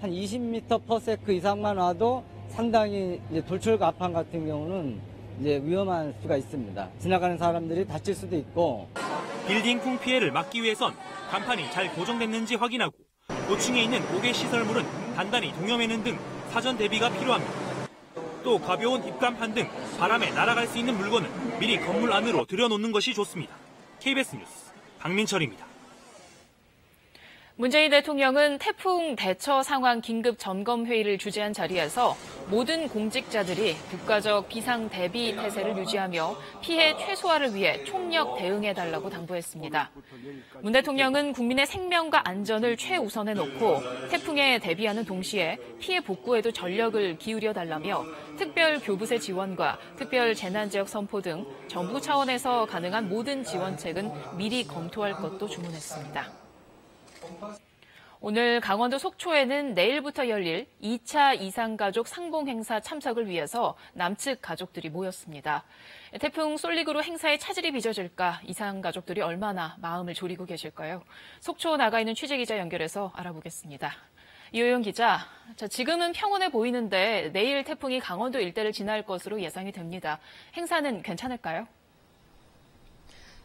한 20m/s 이상만 와도 상당히 이제 돌출 간판 같은 경우는 이제 위험할 수가 있습니다. 지나가는 사람들이 다칠 수도 있고.
빌딩풍 피해를 막기 위해선 간판이 잘 고정됐는지 확인하고 고층에 있는 옥외 시설물은 단단히 동여매는 등 사전 대비가 필요합니다. 또 가벼운 입간판 등 바람에 날아갈 수 있는 물건은 미리 건물 안으로 들여놓는 것이 좋습니다. KBS 뉴스 박민철입니다.
문재인 대통령은 태풍 대처 상황 긴급 점검 회의를 주재한 자리에서 모든 공직자들이 국가적 비상 대비 태세를 유지하며 피해 최소화를 위해 총력 대응해달라고 당부했습니다. 문 대통령은 국민의 생명과 안전을 최우선에 놓고 태풍에 대비하는 동시에 피해 복구에도 전력을 기울여달라며 특별 교부세 지원과 특별 재난지역 선포 등 정부 차원에서 가능한 모든 지원책은 미리 검토할 것도 주문했습니다. 오늘 강원도 속초에는 내일부터 열릴 2차 이산가족 상봉행사 참석을 위해서 남측 가족들이 모였습니다. 태풍 쏠릭으로 행사에 차질이 빚어질까 이산가족들이 얼마나 마음을 졸이고 계실까요? 속초 나가 있는 취재기자 연결해서 알아보겠습니다. 이호영 기자, 지금은 평온해 보이는데 내일 태풍이 강원도 일대를 지날 것으로 예상이 됩니다. 행사는 괜찮을까요?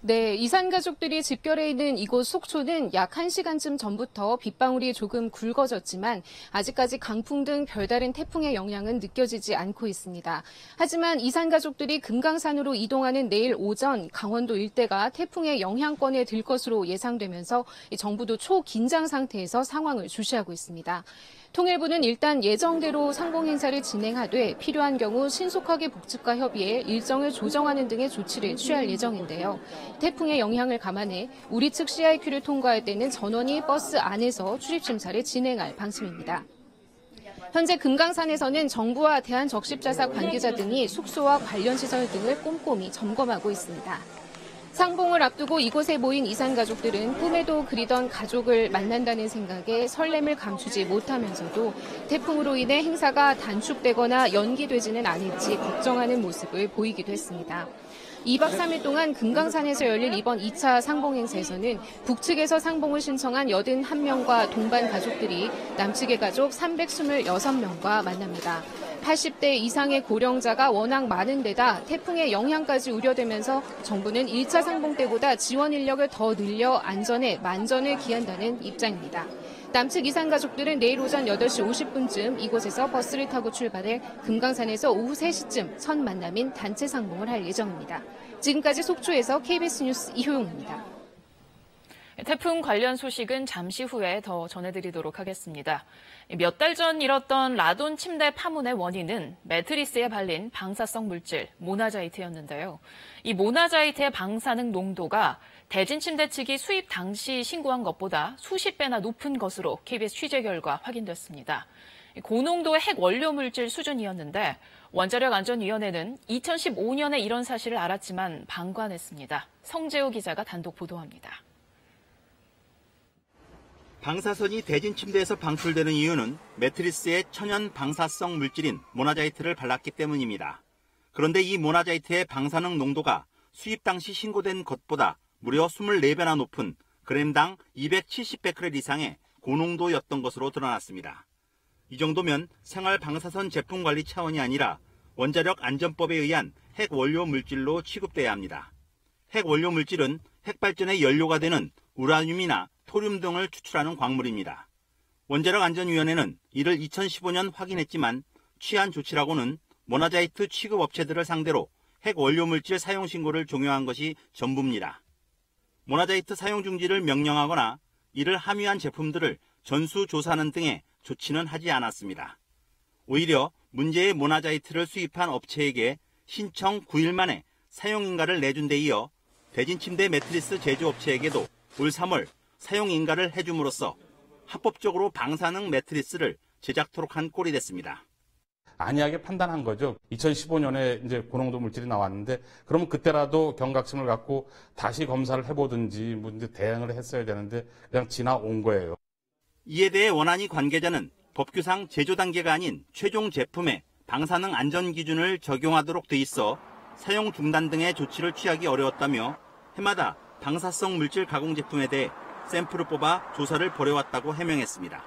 네, 이산 가족들이 집결해 있는 이곳 속초는 약 1시간쯤 전부터 빗방울이 조금 굵어졌지만 아직까지 강풍 등 별다른 태풍의 영향은 느껴지지 않고 있습니다. 하지만 이산 가족들이 금강산으로 이동하는 내일 오전 강원도 일대가 태풍의 영향권에 들 것으로 예상되면서 정부도 초긴장 상태에서 상황을 주시하고 있습니다. 통일부는 일단 예정대로 상봉 행사를 진행하되 필요한 경우 신속하게 복측과 협의해 일정을 조정하는 등의 조치를 취할 예정인데요. 태풍의 영향을 감안해 우리 측 CIQ를 통과할 때는 전원이 버스 안에서 출입심사를 진행할 방침입니다. 현재 금강산에서는 정부와 대한적십자사 관계자 등이 숙소와 관련 시설 등을 꼼꼼히 점검하고 있습니다. 상봉을 앞두고 이곳에 모인 이산 가족들은 꿈에도 그리던 가족을 만난다는 생각에 설렘을 감추지 못하면서도 태풍으로 인해 행사가 단축되거나 연기되지는 않을지 걱정하는 모습을 보이기도 했습니다. 2박 3일 동안 금강산에서 열릴 이번 2차 상봉 행사에서는 북측에서 상봉을 신청한 81명과 동반 가족들이 남측의 가족 326명과 만납니다. 80대 이상의 고령자가 워낙 많은 데다 태풍의 영향까지 우려되면서 정부는 1차 상봉 때보다 지원 인력을 더 늘려 안전에 만전을 기한다는 입장입니다. 남측 이산 가족들은 내일 오전 8시 50분쯤 이곳에서 버스를 타고 출발해 금강산에서 오후 3시쯤 첫 만남인 단체 상봉을 할 예정입니다. 지금까지 속초에서 KBS 뉴스 이효용입니다.
태풍 관련 소식은 잠시 후에 더 전해드리도록 하겠습니다. 몇 달 전 일었던 라돈 침대 파문의 원인은 매트리스에 발린 방사성 물질 모나자이트였는데요. 이 모나자이트의 방사능 농도가 대진 침대 측이 수입 당시 신고한 것보다 수십 배나 높은 것으로 KBS 취재 결과 확인됐습니다. 고농도의 핵 원료 물질 수준이었는데 원자력안전위원회는 2015년에 이런 사실을 알았지만 방관했습니다. 성재호 기자가 단독 보도합니다.
방사선이 대진 침대에서 방출되는 이유는 매트리스에 천연 방사성 물질인 모나자이트를 발랐기 때문입니다. 그런데 이 모나자이트의 방사능 농도가 수입 당시 신고된 것보다 무려 24배나 높은 그램당 270베크렐 이상의 고농도였던 것으로 드러났습니다. 이 정도면 생활 방사선 제품 관리 차원이 아니라 원자력 안전법에 의한 핵 원료 물질로 취급돼야 합니다. 핵 원료 물질은 핵발전의 연료가 되는 우라늄이나 토륨 등을 추출하는 광물입니다. 원자력안전위원회는 이를 2015년 확인했지만 취한 조치라고는 모나자이트 취급업체들을 상대로 핵 원료 물질 사용 신고를 종용한 것이 전부입니다. 모나자이트 사용 중지를 명령하거나 이를 함유한 제품들을 전수조사하는 등의 조치는 하지 않았습니다. 오히려 문제의 모나자이트를 수입한 업체에게 신청 9일 만에 사용인가를 내준 데 이어 대진침대 매트리스 제조업체에게도 올 3월 사용인가를 해줌으로써 합법적으로 방사능 매트리스를 제작토록 한 꼴이 됐습니다.
안이하게 판단한 거죠. 2015년에 이제 고농도 물질이 나왔는데 그러면 그때라도 경각심을 갖고 다시 검사를 해보든지 뭐 이제 대응을 했어야 되는데 그냥 지나온 거예요.
이에 대해 원안위 관계자는 법규상 제조 단계가 아닌 최종 제품에 방사능 안전 기준을 적용하도록 돼 있어 사용 중단 등의 조치를 취하기 어려웠다며 해마다 방사성 물질 가공 제품에 대해 샘플을 뽑아 조사를 벌여왔다고 해명했습니다.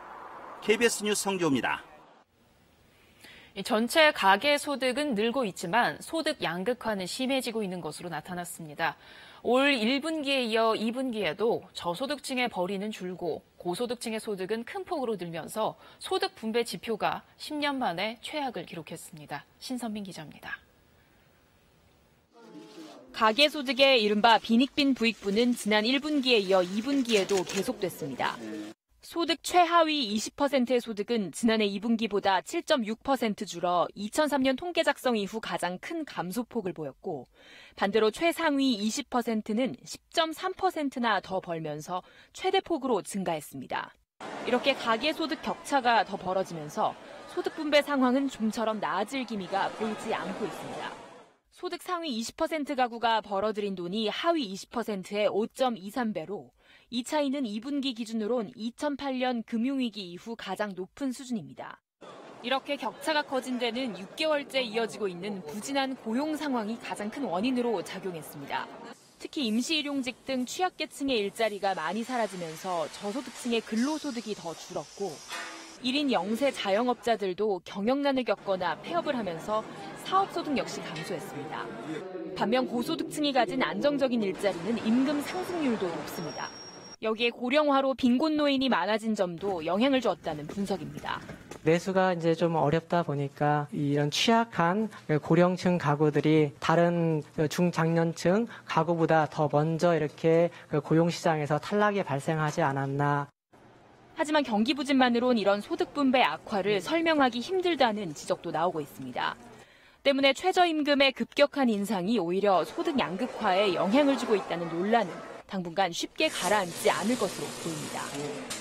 KBS 뉴스 성지호입니다.
전체 가계 소득은 늘고 있지만 소득 양극화는 심해지고 있는 것으로 나타났습니다. 올 1분기에 이어 2분기에도 저소득층의 벌이는 줄고 고소득층의 소득은 큰 폭으로 늘면서 소득 분배 지표가 10년 만에 최악을 기록했습니다. 신선민 기자입니다.
가계소득의 이른바 빈익빈 부익부는 지난 1분기에 이어 2분기에도 계속됐습니다. 소득 최하위 20%의 소득은 지난해 2분기보다 7.6% 줄어 2003년 통계 작성 이후 가장 큰 감소폭을 보였고 반대로 최상위 20%는 10.3%나 더 벌면서 최대폭으로 증가했습니다. 이렇게 가계소득 격차가 더 벌어지면서 소득 분배 상황은 좀처럼 나아질 기미가 보이지 않고 있습니다. 소득 상위 20% 가구가 벌어들인 돈이 하위 20%의 5.23배로 이 차이는 2분기 기준으론 2008년 금융위기 이후 가장 높은 수준입니다. 이렇게 격차가 커진 데는 6개월째 이어지고 있는 부진한 고용 상황이 가장 큰 원인으로 작용했습니다. 특히 임시일용직 등 취약계층의 일자리가 많이 사라지면서 저소득층의 근로소득이 더 줄었고 1인 영세 자영업자들도 경영난을 겪거나 폐업을 하면서 사업소득 역시 감소했습니다. 반면 고소득층이 가진 안정적인 일자리는 임금 상승률도 높습니다. 여기에 고령화로 빈곤 노인이 많아진 점도 영향을 주었다는 분석입니다.
매수가 이제 좀 어렵다 보니까 이런 취약한 고령층 가구들이 다른 중장년층 가구보다 더 먼저 이렇게 고용시장에서 탈락이 발생하지 않았나.
하지만 경기 부진만으론 이런 소득 분배 악화를 설명하기 힘들다는 지적도 나오고 있습니다. 때문에 최저임금의 급격한 인상이 오히려 소득 양극화에 영향을 주고 있다는 논란은 당분간 쉽게 가라앉지 않을 것으로 보입니다.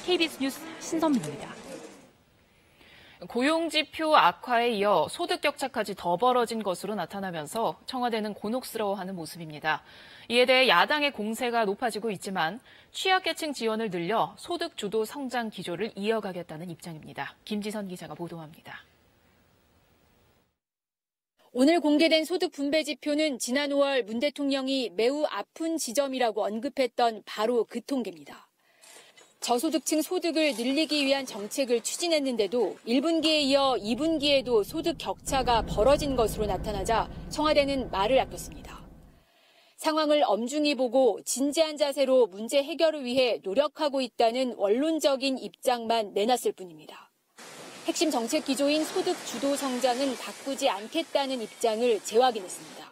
KBS 뉴스 신선민입니다.
고용지표 악화에 이어 소득 격차까지 더 벌어진 것으로 나타나면서 청와대는 곤혹스러워하는 모습입니다. 이에 대해 야당의 공세가 높아지고 있지만 취약계층 지원을 늘려 소득 주도 성장 기조를 이어가겠다는 입장입니다. 김지선 기자가 보도합니다.
오늘 공개된 소득 분배 지표는 지난 5월 문 대통령이 매우 아픈 지점이라고 언급했던 바로 그 통계입니다. 저소득층 소득을 늘리기 위한 정책을 추진했는데도 1분기에 이어 2분기에도 소득 격차가 벌어진 것으로 나타나자 청와대는 말을 아꼈습니다. 상황을 엄중히 보고 진지한 자세로 문제 해결을 위해 노력하고 있다는 원론적인 입장만 내놨을 뿐입니다. 핵심 정책 기조인 소득 주도 성장은 바꾸지 않겠다는 입장을 재확인했습니다.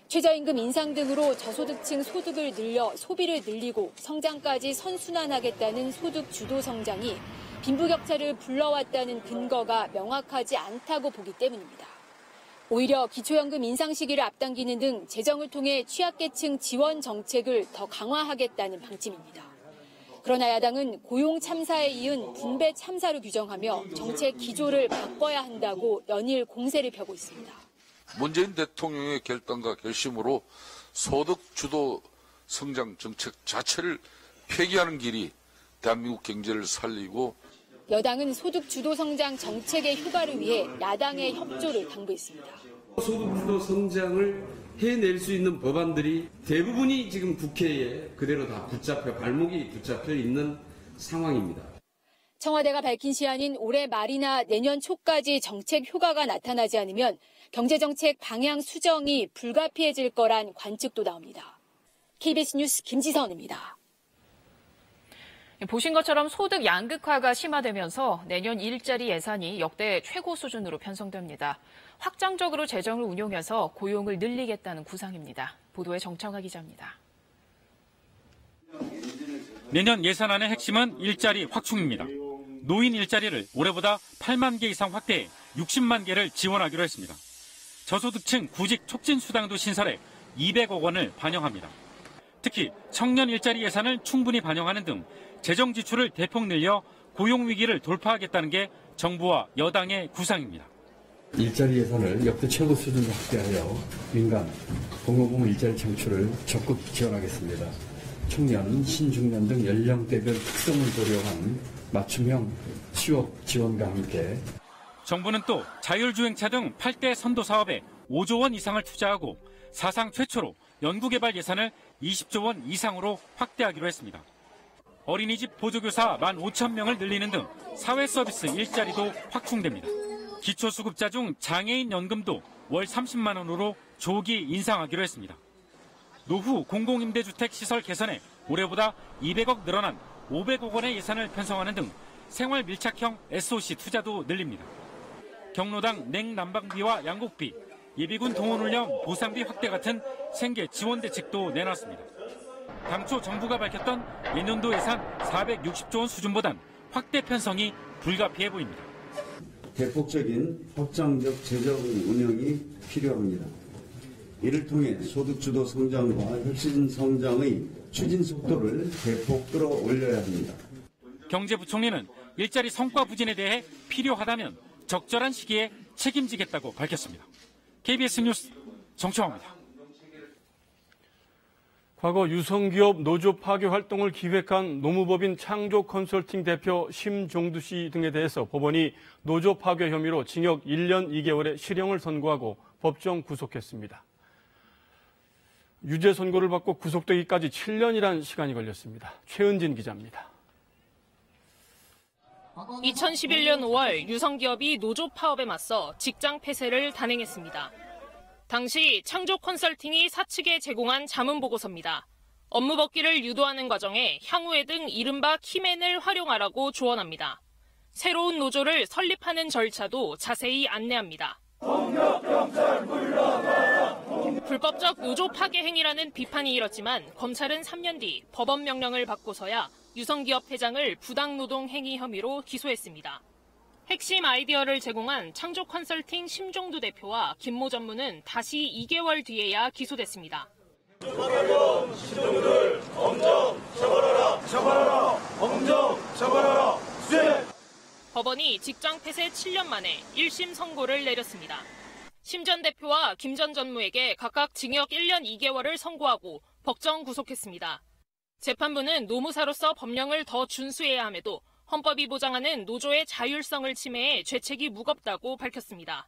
최저임금 인상 등으로 저소득층 소득을 늘려 소비를 늘리고 성장까지 선순환하겠다는 소득 주도 성장이 빈부격차를 불러왔다는 근거가 명확하지 않다고 보기 때문입니다. 오히려 기초연금 인상 시기를 앞당기는 등 재정을 통해 취약계층 지원 정책을 더 강화하겠다는 방침입니다. 그러나 야당은 고용 참사에 이은 분배 참사로 규정하며 정책 기조를 바꿔야 한다고 연일 공세를 펴고 있습니다.
문재인 대통령의 결단과 결심으로 소득 주도 성장 정책 자체를 폐기하는 길이 대한민국 경제를 살리고
여당은 소득 주도 성장 정책의 효과를 위해 야당의 협조를 당부했습니다.
소득 주도 성장을 해낼 수 있는 법안들이 대부분이 지금 국회에 그대로 다 발목이 붙잡혀 있는 상황입니다.
청와대가 밝힌 시한인 올해 말이나 내년 초까지 정책 효과가 나타나지 않으면 경제정책 방향 수정이 불가피해질 거란 관측도 나옵니다. KBS 뉴스 김지선입니다.
보신 것처럼 소득 양극화가 심화되면서 내년 일자리 예산이 역대 최고 수준으로 편성됩니다. 확장적으로 재정을 운용해서 고용을 늘리겠다는 구상입니다. 보도에 정청화 기자입니다.
내년 예산안의 핵심은 일자리 확충입니다. 노인 일자리를 올해보다 8만 개 이상 확대해 60만 개를 지원하기로 했습니다. 저소득층 구직 촉진 수당도 신설해 200억 원을 반영합니다. 특히 청년 일자리 예산을 충분히 반영하는 등 재정 지출을 대폭 늘려 고용 위기를 돌파하겠다는 게 정부와 여당의 구상입니다.
일자리 예산을 역대 최고 수준으로 확대하여 민간, 공공부문 일자리 창출을 적극 지원하겠습니다. 청년, 신중년 등 연령대별 특성을 고려한 맞춤형 취업 지원과 함께
정부는 또 자율주행차 등 8대 선도 사업에 5조 원 이상을 투자하고 사상 최초로 연구개발 예산을 20조 원 이상으로 확대하기로 했습니다. 어린이집 보조교사 15,000명을 늘리는 등 사회서비스 일자리도 확충됩니다. 기초수급자 중 장애인 연금도 월 30만 원으로 조기 인상하기로 했습니다. 노후 공공임대주택 시설 개선에 올해보다 200억 늘어난 500억 원의 예산을 편성하는 등 생활 밀착형 SOC 투자도 늘립니다. 경로당 냉난방비와 양곡비, 예비군 동원훈련 보상비 확대 같은 생계 지원 대책도 내놨습니다. 당초 정부가 밝혔던 내년도 예산 460조 원 수준보단 확대 편성이 불가피해 보입니다.
대폭적인 확장적 재정 운영이 필요합니다. 이를 통해 소득주도 성장과 혁신 성장의 추진 속도를 대폭 끌어올려야 합니다.
경제부총리는 일자리 성과 부진에 대해 필요하다면 적절한 시기에 책임지겠다고 밝혔습니다. KBS 뉴스 정청화입니다.
과거 유성기업 노조 파괴 활동을 기획한 노무법인 창조컨설팅 대표 심종두 씨 등에 대해서 법원이 노조 파괴 혐의로 징역 1년 2개월의 실형을 선고하고 법정 구속했습니다. 유죄 선고를 받고 구속되기까지 7년이란 시간이 걸렸습니다. 최은진 기자입니다.
2011년 5월 유성기업이 노조 파업에 맞서 직장 폐쇄를 단행했습니다. 당시 창조컨설팅이 사측에 제공한 자문보고서입니다. 업무 벗기를 유도하는 과정에 향후에 등 이른바 키맨을 활용하라고 조언합니다. 새로운 노조를 설립하는 절차도 자세히 안내합니다. 불법적 노조 파괴 행위라는 비판이 일었지만 검찰은 3년 뒤 법원 명령을 받고서야 유성기업 회장을 부당노동 행위 혐의로 기소했습니다. 핵심 아이디어를 제공한 창조컨설팅 심종두 대표와 김모 전무는 다시 2개월 뒤에야 기소됐습니다.
심종두들 엄정 처벌하라. 처벌하라. 엄정 처벌하라. 수재.
법원이 직장 폐쇄 7년 만에 1심 선고를 내렸습니다. 심 전 대표와 김 전 전무에게 각각 징역 1년 2개월을 선고하고 법정 구속했습니다. 재판부는 노무사로서 법령을 더 준수해야 함에도 헌법이 보장하는 노조의 자율성을 침해해 죄책이 무겁다고 밝혔습니다.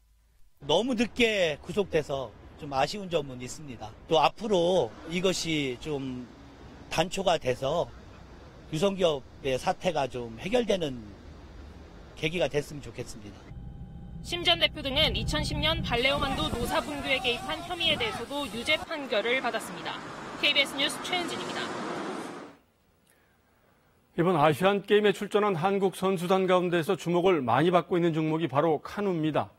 너무 늦게 구속돼서 좀 아쉬운 점은 있습니다. 또 앞으로 이것이 좀 단초가 돼서 유성기업의 사태가 좀 해결되는 계기가 됐으면 좋겠습니다.
심 전 대표 등은 2010년 발레오만도 노사 분규에 개입한 혐의에 대해서도 유죄 판결을 받았습니다. KBS 뉴스 최은진입니다.
이번 아시안게임에 출전한 한국 선수단 가운데서 주목을 많이 받고 있는 종목이 바로 카누입니다.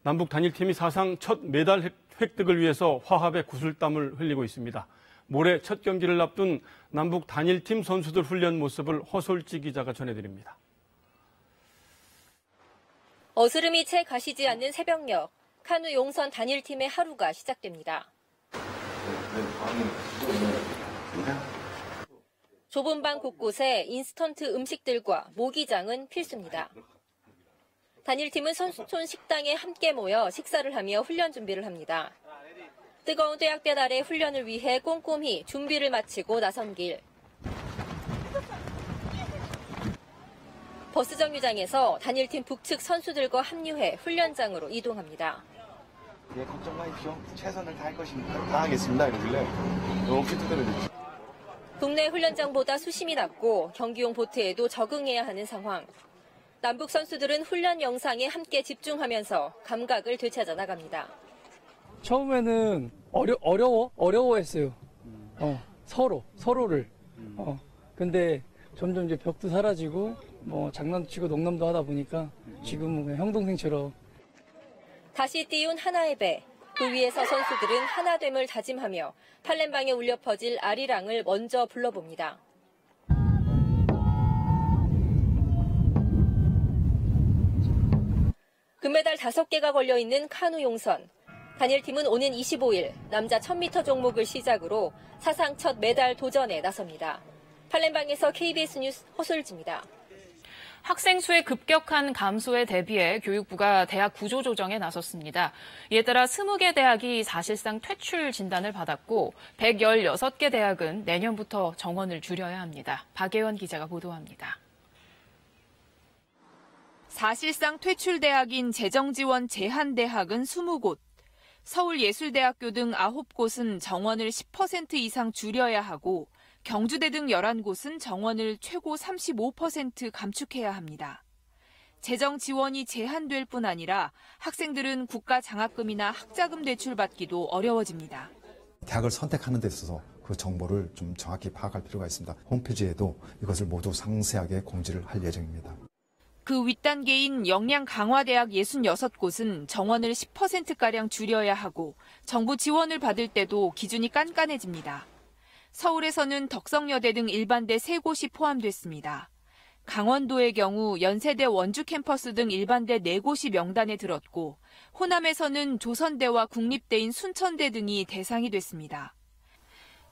남북 단일팀이 사상 첫 메달 획득을 위해서 화합의 구슬땀을 흘리고 있습니다. 모레 첫 경기를 앞둔 남북 단일팀 선수들 훈련 모습을 허솔지 기자가 전해드립니다.
어스름이 채 가시지 않는 새벽녘, 카누 용선 단일팀의 하루가 시작됩니다. 좁은 방 곳곳에 인스턴트 음식들과 모기장은 필수입니다. 단일팀은 선수촌 식당에 함께 모여 식사를 하며 훈련 준비를 합니다. 뜨거운 뙤약볕 아래 훈련을 위해 꼼꼼히 준비를 마치고 나선 길. 버스 정류장에서 단일팀 북측 선수들과 합류해 훈련장으로 이동합니다.
예, 걱정 마십시오. 최선을 다할 것입니다. 다 하겠습니다. 이러길래 너무 피투대로
국내 훈련장보다 수심이 낮고 경기용 보트에도 적응해야 하는 상황. 남북 선수들은 훈련 영상에 함께 집중하면서 감각을 되찾아 나갑니다.
처음에는 어려워했어요. 서로를. 근데 점점 이제 벽도 사라지고 뭐 장난도 치고 농담도 하다 보니까 지금은 그냥 형 동생처럼.
다시 띄운 하나의 배. 그 위에서 선수들은 하나됨을 다짐하며 팔렘방에 울려 퍼질 아리랑을 먼저 불러봅니다. 금메달 5개가 걸려있는 카누 용선. 단일팀은 오는 25일 남자 1000m 종목을 시작으로 사상 첫 메달 도전에 나섭니다. 팔렘방에서 KBS 뉴스 허솔지입니다.
학생 수의 급격한 감소에 대비해 교육부가 대학 구조 조정에 나섰습니다. 이에 따라 20개 대학이 사실상 퇴출 진단을 받았고 116개 대학은 내년부터 정원을 줄여야 합니다. 박예원 기자가 보도합니다.
사실상 퇴출 대학인 재정지원 제한대학은 20곳, 서울예술대학교 등 9곳은 정원을 10% 이상 줄여야 하고 경주대 등 11곳은 정원을 최고 35% 감축해야 합니다. 재정 지원이 제한될 뿐 아니라 학생들은 국가 장학금이나 학자금 대출받기도 어려워집니다.
대학을 선택하는 데 있어서 그 정보를 좀 정확히 파악할 필요가 있습니다. 홈페이지에도 이것을 모두 상세하게 공지를 할 예정입니다.
그 윗단계인 역량강화대학 66곳은 정원을 10%가량 줄여야 하고 정부 지원을 받을 때도 기준이 깐깐해집니다. 서울에서는 덕성여대 등 일반대 3곳이 포함됐습니다. 강원도의 경우 연세대 원주 캠퍼스 등 일반대 4곳이 명단에 들었고 호남에서는 조선대와 국립대인 순천대 등이 대상이 됐습니다.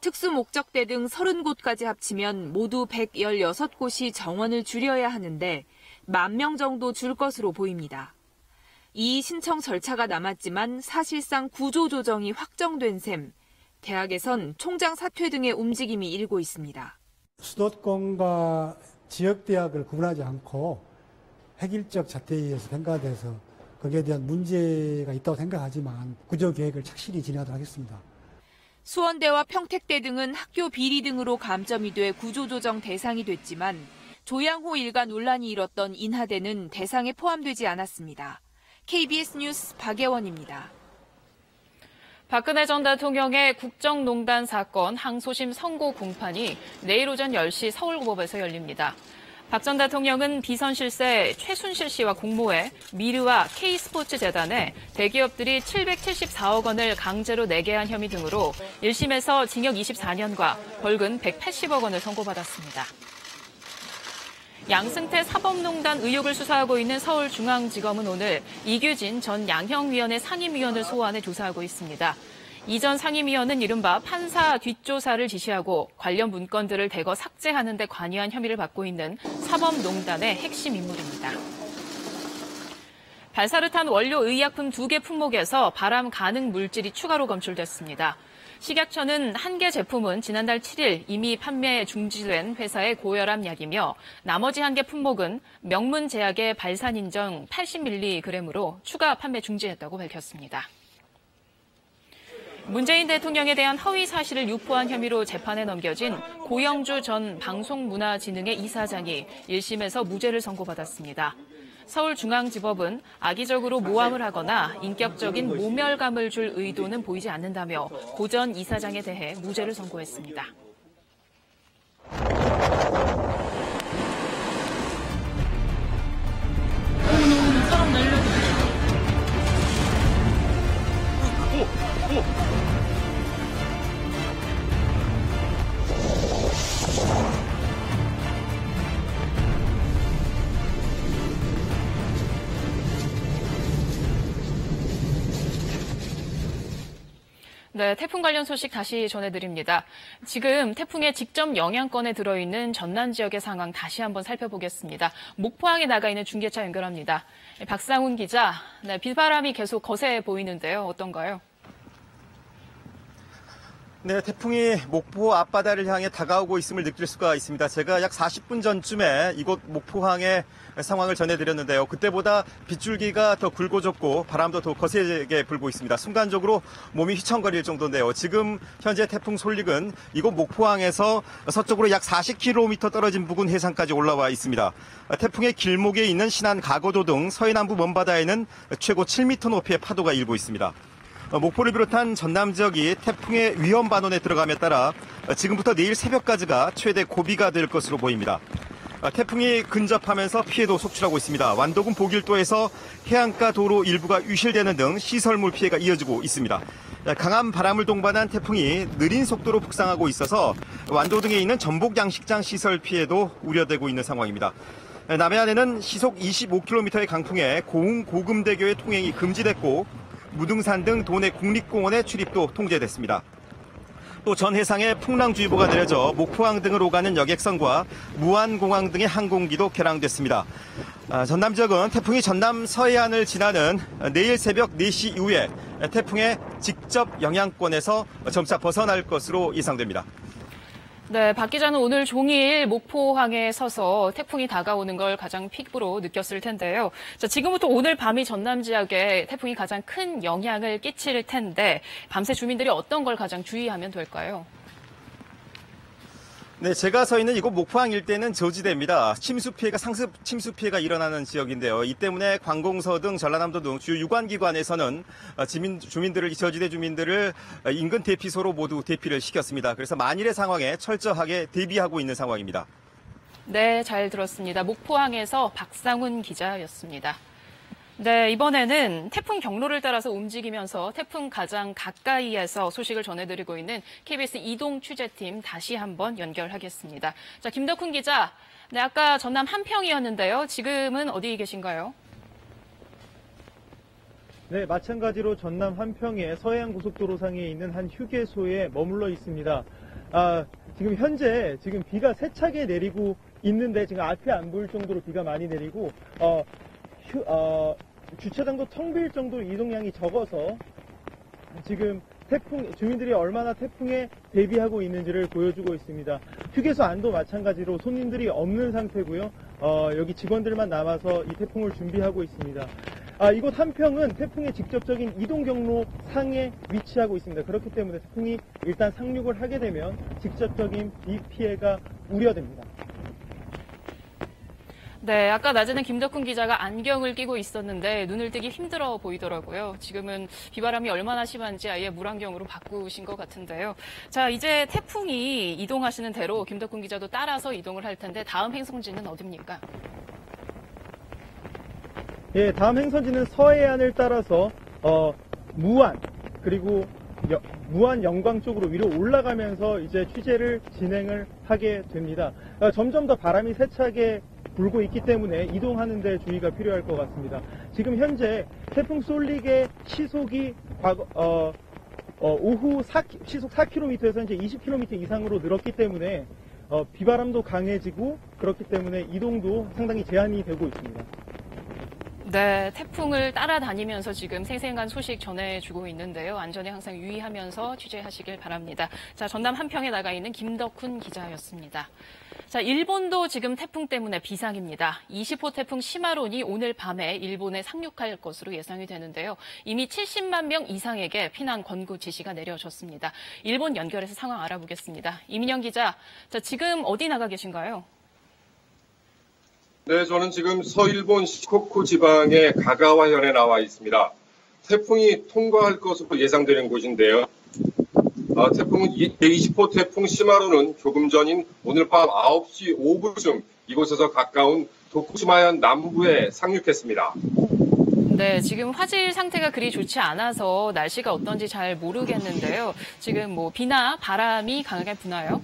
특수목적대 등 30곳까지 합치면 모두 116곳이 정원을 줄여야 하는데 10,000명 정도 줄 것으로 보입니다. 이 신청 절차가 남았지만 사실상 구조조정이 확정된 셈, 대학에선 총장 사퇴 등의 움직임이 일고 있습니다.
수도권과 지역대학을 구분하지 않고 획일적 잣대에 의해서 평가돼서 거기에 대한 문제가 있다고 생각하지만 구조계획을 착실히 진행하도록 하겠습니다.
수원대와 평택대 등은 학교 비리 등으로 감점이 돼 구조조정 대상이 됐지만 조양호 일가 논란이 일었던 인하대는 대상에 포함되지 않았습니다. KBS 뉴스 박예원입니다.
박근혜 전 대통령의 국정농단 사건 항소심 선고 공판이 내일 오전 10시 서울고법에서 열립니다. 박 전 대통령은 비선 실세 최순실 씨와 공모해 미르와 K스포츠재단에 대기업들이 774억 원을 강제로 내게 한 혐의 등으로 1심에서 징역 24년과 벌금 180억 원을 선고받았습니다. 양승태 사법농단 의혹을 수사하고 있는 서울중앙지검은 오늘 이규진 전 양형위원회 상임위원을 소환해 조사하고 있습니다. 이 전 상임위원은 이른바 판사 뒷조사를 지시하고 관련 문건들을 대거 삭제하는 데 관여한 혐의를 받고 있는 사법농단의 핵심 인물입니다. 발사를 탄 원료 의약품 2개 품목에서 발암 가능 물질이 추가로 검출됐습니다. 식약처는 한 개 제품은 지난달 7일 이미 판매 중지된 회사의 고혈압 약이며 나머지 한 개 품목은 명문제약의 발산 인정 80mg으로 추가 판매 중지했다고 밝혔습니다. 문재인 대통령에 대한 허위 사실을 유포한 혐의로 재판에 넘겨진 고영주 전 방송문화진흥회 이사장이 1심에서 무죄를 선고받았습니다. 서울중앙지법은 악의적으로 모함을 하거나 인격적인 모멸감을 줄 의도는 보이지 않는다며 고 전 이사장에 대해 무죄를 선고했습니다. 네, 태풍 관련 소식 다시 전해드립니다. 지금 태풍의 직접 영향권에 들어있는 전남 지역의 상황 다시 한번 살펴보겠습니다. 목포항에 나가 있는 중계차 연결합니다. 박상훈 기자, 네, 비바람이 계속 거세 보이는데요. 어떤가요?
네, 태풍이 목포 앞바다를 향해 다가오고 있음을 느낄 수가 있습니다. 제가 약 40분 전쯤에 이곳 목포항의 상황을 전해드렸는데요. 그때보다 빗줄기가 더 굵어졌고 바람도 더 거세게 불고 있습니다. 순간적으로 몸이 휘청거릴 정도인데요. 지금 현재 태풍 솔릭은 이곳 목포항에서 서쪽으로 약 40km 떨어진 부근 해상까지 올라와 있습니다. 태풍의 길목에 있는 신안 가거도 등 서해남부 먼바다에는 최고 7m 높이의 파도가 일고 있습니다. 목포를 비롯한 전남 지역이 태풍의 위험 반원에 들어감에 따라 지금부터 내일 새벽까지가 최대 고비가 될 것으로 보입니다. 태풍이 근접하면서 피해도 속출하고 있습니다. 완도군 보길도에서 해안가 도로 일부가 유실되는 등 시설물 피해가 이어지고 있습니다. 강한 바람을 동반한 태풍이 느린 속도로 북상하고 있어서 완도 등에 있는 전복 양식장 시설 피해도 우려되고 있는 상황입니다. 남해안에는 시속 25km의 강풍에 고흥 고금대교의 통행이 금지됐고 무등산 등 도내 국립공원의 출입도 통제됐습니다. 또 전 해상에 풍랑주의보가 내려져 목포항 등을 오가는 여객선과 무안공항 등의 항공기도 개량됐습니다. 전남 지역은 태풍이 전남 서해안을 지나는 내일 새벽 4시 이후에 태풍의 직접 영향권에서 점차 벗어날 것으로 예상됩니다.
네, 박 기자는 오늘 종일 목포항에 서서 태풍이 다가오는 걸 가장 피부로 느꼈을 텐데요. 자, 지금부터 오늘 밤이 전남 지역에 태풍이 가장 큰 영향을 끼칠 텐데 밤새 주민들이 어떤 걸 가장 주의하면 될까요?
네, 제가 서 있는 이곳 목포항 일대는 저지대입니다. 침수 피해가 상습 침수 피해가 일어나는 지역인데요. 이 때문에 관공서 등 전라남도 등 주요 유관기관에서는 주민들을 저지대 주민들을 인근 대피소로 모두 대피를 시켰습니다. 그래서 만일의 상황에 철저하게 대비하고 있는 상황입니다.
네, 잘 들었습니다. 목포항에서 박상훈 기자였습니다. 네, 이번에는 태풍 경로를 따라서 움직이면서 태풍 가장 가까이에서 소식을 전해드리고 있는 KBS 이동 취재팀 다시 한번 연결하겠습니다. 자, 김덕훈 기자. 네, 아까 전남 한평이었는데요. 지금은 어디 계신가요?
네, 마찬가지로 전남 한평의 서해안 고속도로상에 있는 한 휴게소에 머물러 있습니다. 지금 현재 비가 세차게 내리고 있는데 지금 앞이 안 보일 정도로 비가 많이 내리고 주차장도 텅 빌 정도로 이동량이 적어서 지금 주민들이 얼마나 태풍에 대비하고 있는지를 보여주고 있습니다. 휴게소 안도 마찬가지로 손님들이 없는 상태고요. 여기 직원들만 남아서 이 태풍을 준비하고 있습니다. 이곳 한평은 태풍의 직접적인 이동 경로 상에 위치하고 있습니다. 그렇기 때문에 태풍이 일단 상륙을 하게 되면 직접적인 비 피해가 우려됩니다.
네, 아까 낮에는 김덕훈 기자가 안경을 끼고 있었는데 눈을 뜨기 힘들어 보이더라고요. 지금은 비바람이 얼마나 심한지 아예 물안경으로 바꾸신 것 같은데요. 자, 이제 태풍이 이동하시는 대로 김덕훈 기자도 따라서 이동을 할 텐데 다음 행성지는 어디입니까?
예, 다음 행선지는 서해안을 따라서 무안 그리고 무안 영광 쪽으로 위로 올라가면서 이제 취재를 진행을 하게 됩니다. 점점 더 바람이 세차게 불고 있기 때문에 이동하는 데 주의가 필요할 것 같습니다. 지금 현재 태풍 쏠릭의 시속이 오후 시속 4km에서 이제 20km 이상으로 늘었기 때문에 비바람도 강해지고 그렇기 때문에 이동도 상당히 제한이 되고 있습니다.
네, 태풍을 따라다니면서 지금 생생한 소식 전해주고 있는데요. 안전에 항상 유의하면서 취재하시길 바랍니다. 자, 전남 한평에 나가 있는 김덕훈 기자였습니다. 자, 일본도 지금 태풍 때문에 비상입니다. 20호 태풍 시마론이 오늘 밤에 일본에 상륙할 것으로 예상이 되는데요. 이미 70만 명 이상에게 피난 권고 지시가 내려졌습니다. 일본 연결해서 상황 알아보겠습니다. 이민영 기자, 자, 지금 어디 나가 계신가요?
네, 저는 지금 서일본 시코쿠 지방의 가가와현에 나와 있습니다. 태풍이 통과할 것으로 예상되는 곳인데요. 태풍은 20호 태풍 시마루는 조금 전인 오늘 밤 9시 5분쯤 이곳에서 가까운 도쿠시마현 남부에 상륙했습니다.
네, 지금 화질 상태가 그리 좋지 않아서 날씨가 어떤지 잘 모르겠는데요. 지금 비나 바람이 강하게 부나요?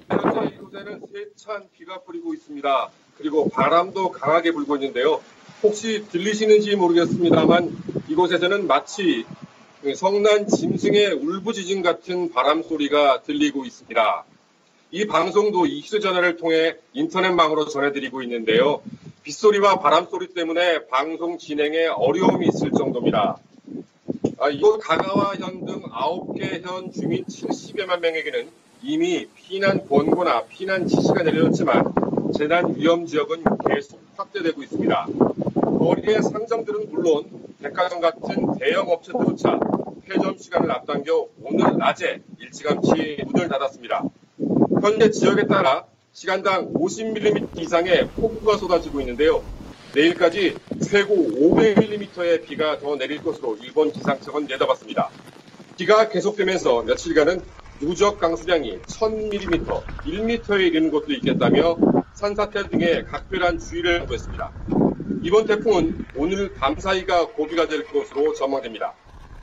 현재 이곳에는 세찬 비가 뿌리고 있습니다. 그리고 바람도 강하게 불고 있는데요. 혹시 들리시는지 모르겠습니다만 이곳에서는 마치 성난 짐승의 울부짖음 같은 바람 소리가 들리고 있습니다. 이 방송도 이 휴대전화를 통해 인터넷망으로 전해드리고 있는데요. 빗소리와 바람소리 때문에 방송 진행에 어려움이 있을 정도입니다. 이곳 가가와현 등 9개 현 주민 70여만 명에게는 이미 피난 권고나 피난 지시가 내려졌지만 재난 위험 지역은 계속 확대되고 있습니다. 거리의 상점들은 물론 백화점 같은 대형 업체들조차 폐점 시간을 앞당겨 오늘 낮에 일찌감치 문을 닫았습니다. 현재 지역에 따라 시간당 50mm 이상의 폭우가 쏟아지고 있는데요. 내일까지 최고 500mm의 비가 더 내릴 것으로 일본 기상청은 내다봤습니다. 비가 계속되면서 며칠간은 누적 강수량이 1000mm, 1m에 이르는 곳도 있겠다며 산사태 등의 각별한 주의를 하고 있습니다. 이번 태풍은 오늘 밤 사이가 고비가 될 것으로 전망됩니다.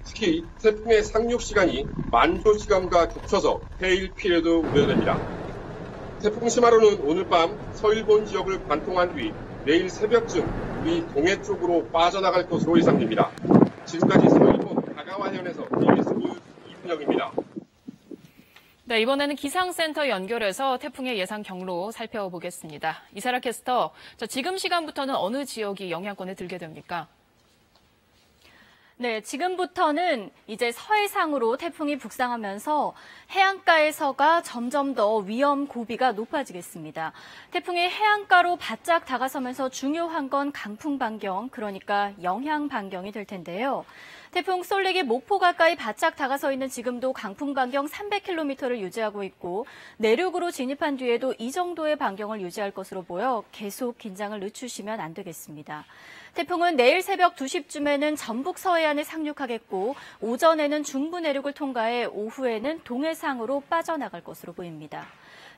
특히 태풍의 상륙 시간이 만조 시간과 겹쳐서 해일 피해도 우려됩니다. 태풍 시마루는 오늘 밤 서일본 지역을 관통한 뒤 내일 새벽쯤 우리 동해 쪽으로 빠져나갈 것으로 예상됩니다. 지금까지 서일본 가가와 해안에서 KBS 뉴스 이분영입니다.
네, 이번에는 기상센터 연결해서 태풍의 예상 경로 살펴보겠습니다. 이사라 캐스터, 지금 시간부터는 어느 지역이 영향권에 들게 됩니까?
네, 지금부터는 이제 서해상으로 태풍이 북상하면서 해안가에서가 점점 더 위험 고비가 높아지겠습니다. 태풍이 해안가로 바짝 다가서면서 중요한 건 강풍 반경, 그러니까 영향 반경이 될 텐데요. 태풍 쏠릭이 목포 가까이 바짝 다가서 있는 지금도 강풍 반경 300km를 유지하고 있고 내륙으로 진입한 뒤에도 이 정도의 반경을 유지할 것으로 보여 계속 긴장을 늦추시면 안 되겠습니다. 태풍은 내일 새벽 2시쯤에는 전북 서해안에 상륙하겠고 오전에는 중부 내륙을 통과해 오후에는 동해상으로 빠져나갈 것으로 보입니다.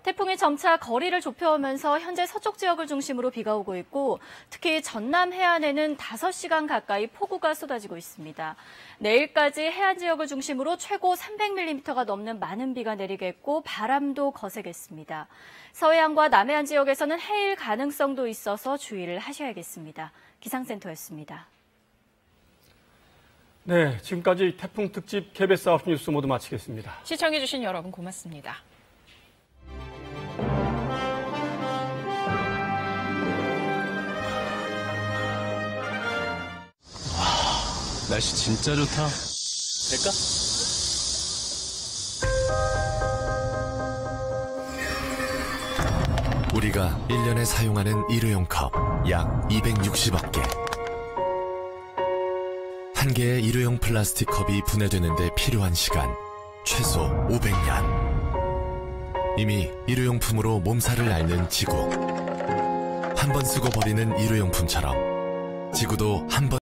태풍이 점차 거리를 좁혀오면서 현재 서쪽 지역을 중심으로 비가 오고 있고 특히 전남 해안에는 5시간 가까이 폭우가 쏟아지고 있습니다. 내일까지 해안 지역을 중심으로 최고 300mm가 넘는 많은 비가 내리겠고 바람도 거세겠습니다. 서해안과 남해안 지역에서는 해일 가능성도 있어서 주의를 하셔야겠습니다. 기상센터였습니다.
네, 지금까지 태풍 특집 KBS 9시 뉴스 모두 마치겠습니다.
시청해주신 여러분 고맙습니다.
날씨 진짜 좋다. 될까?
우리가 1년에 사용하는 일회용 컵 약 260억 개. 한 개의 일회용 플라스틱 컵이 분해되는 데 필요한 시간 최소 500년. 이미 일회용품으로 몸살을 앓는 지구. 한 번 쓰고 버리는 일회용품처럼 지구도 한 번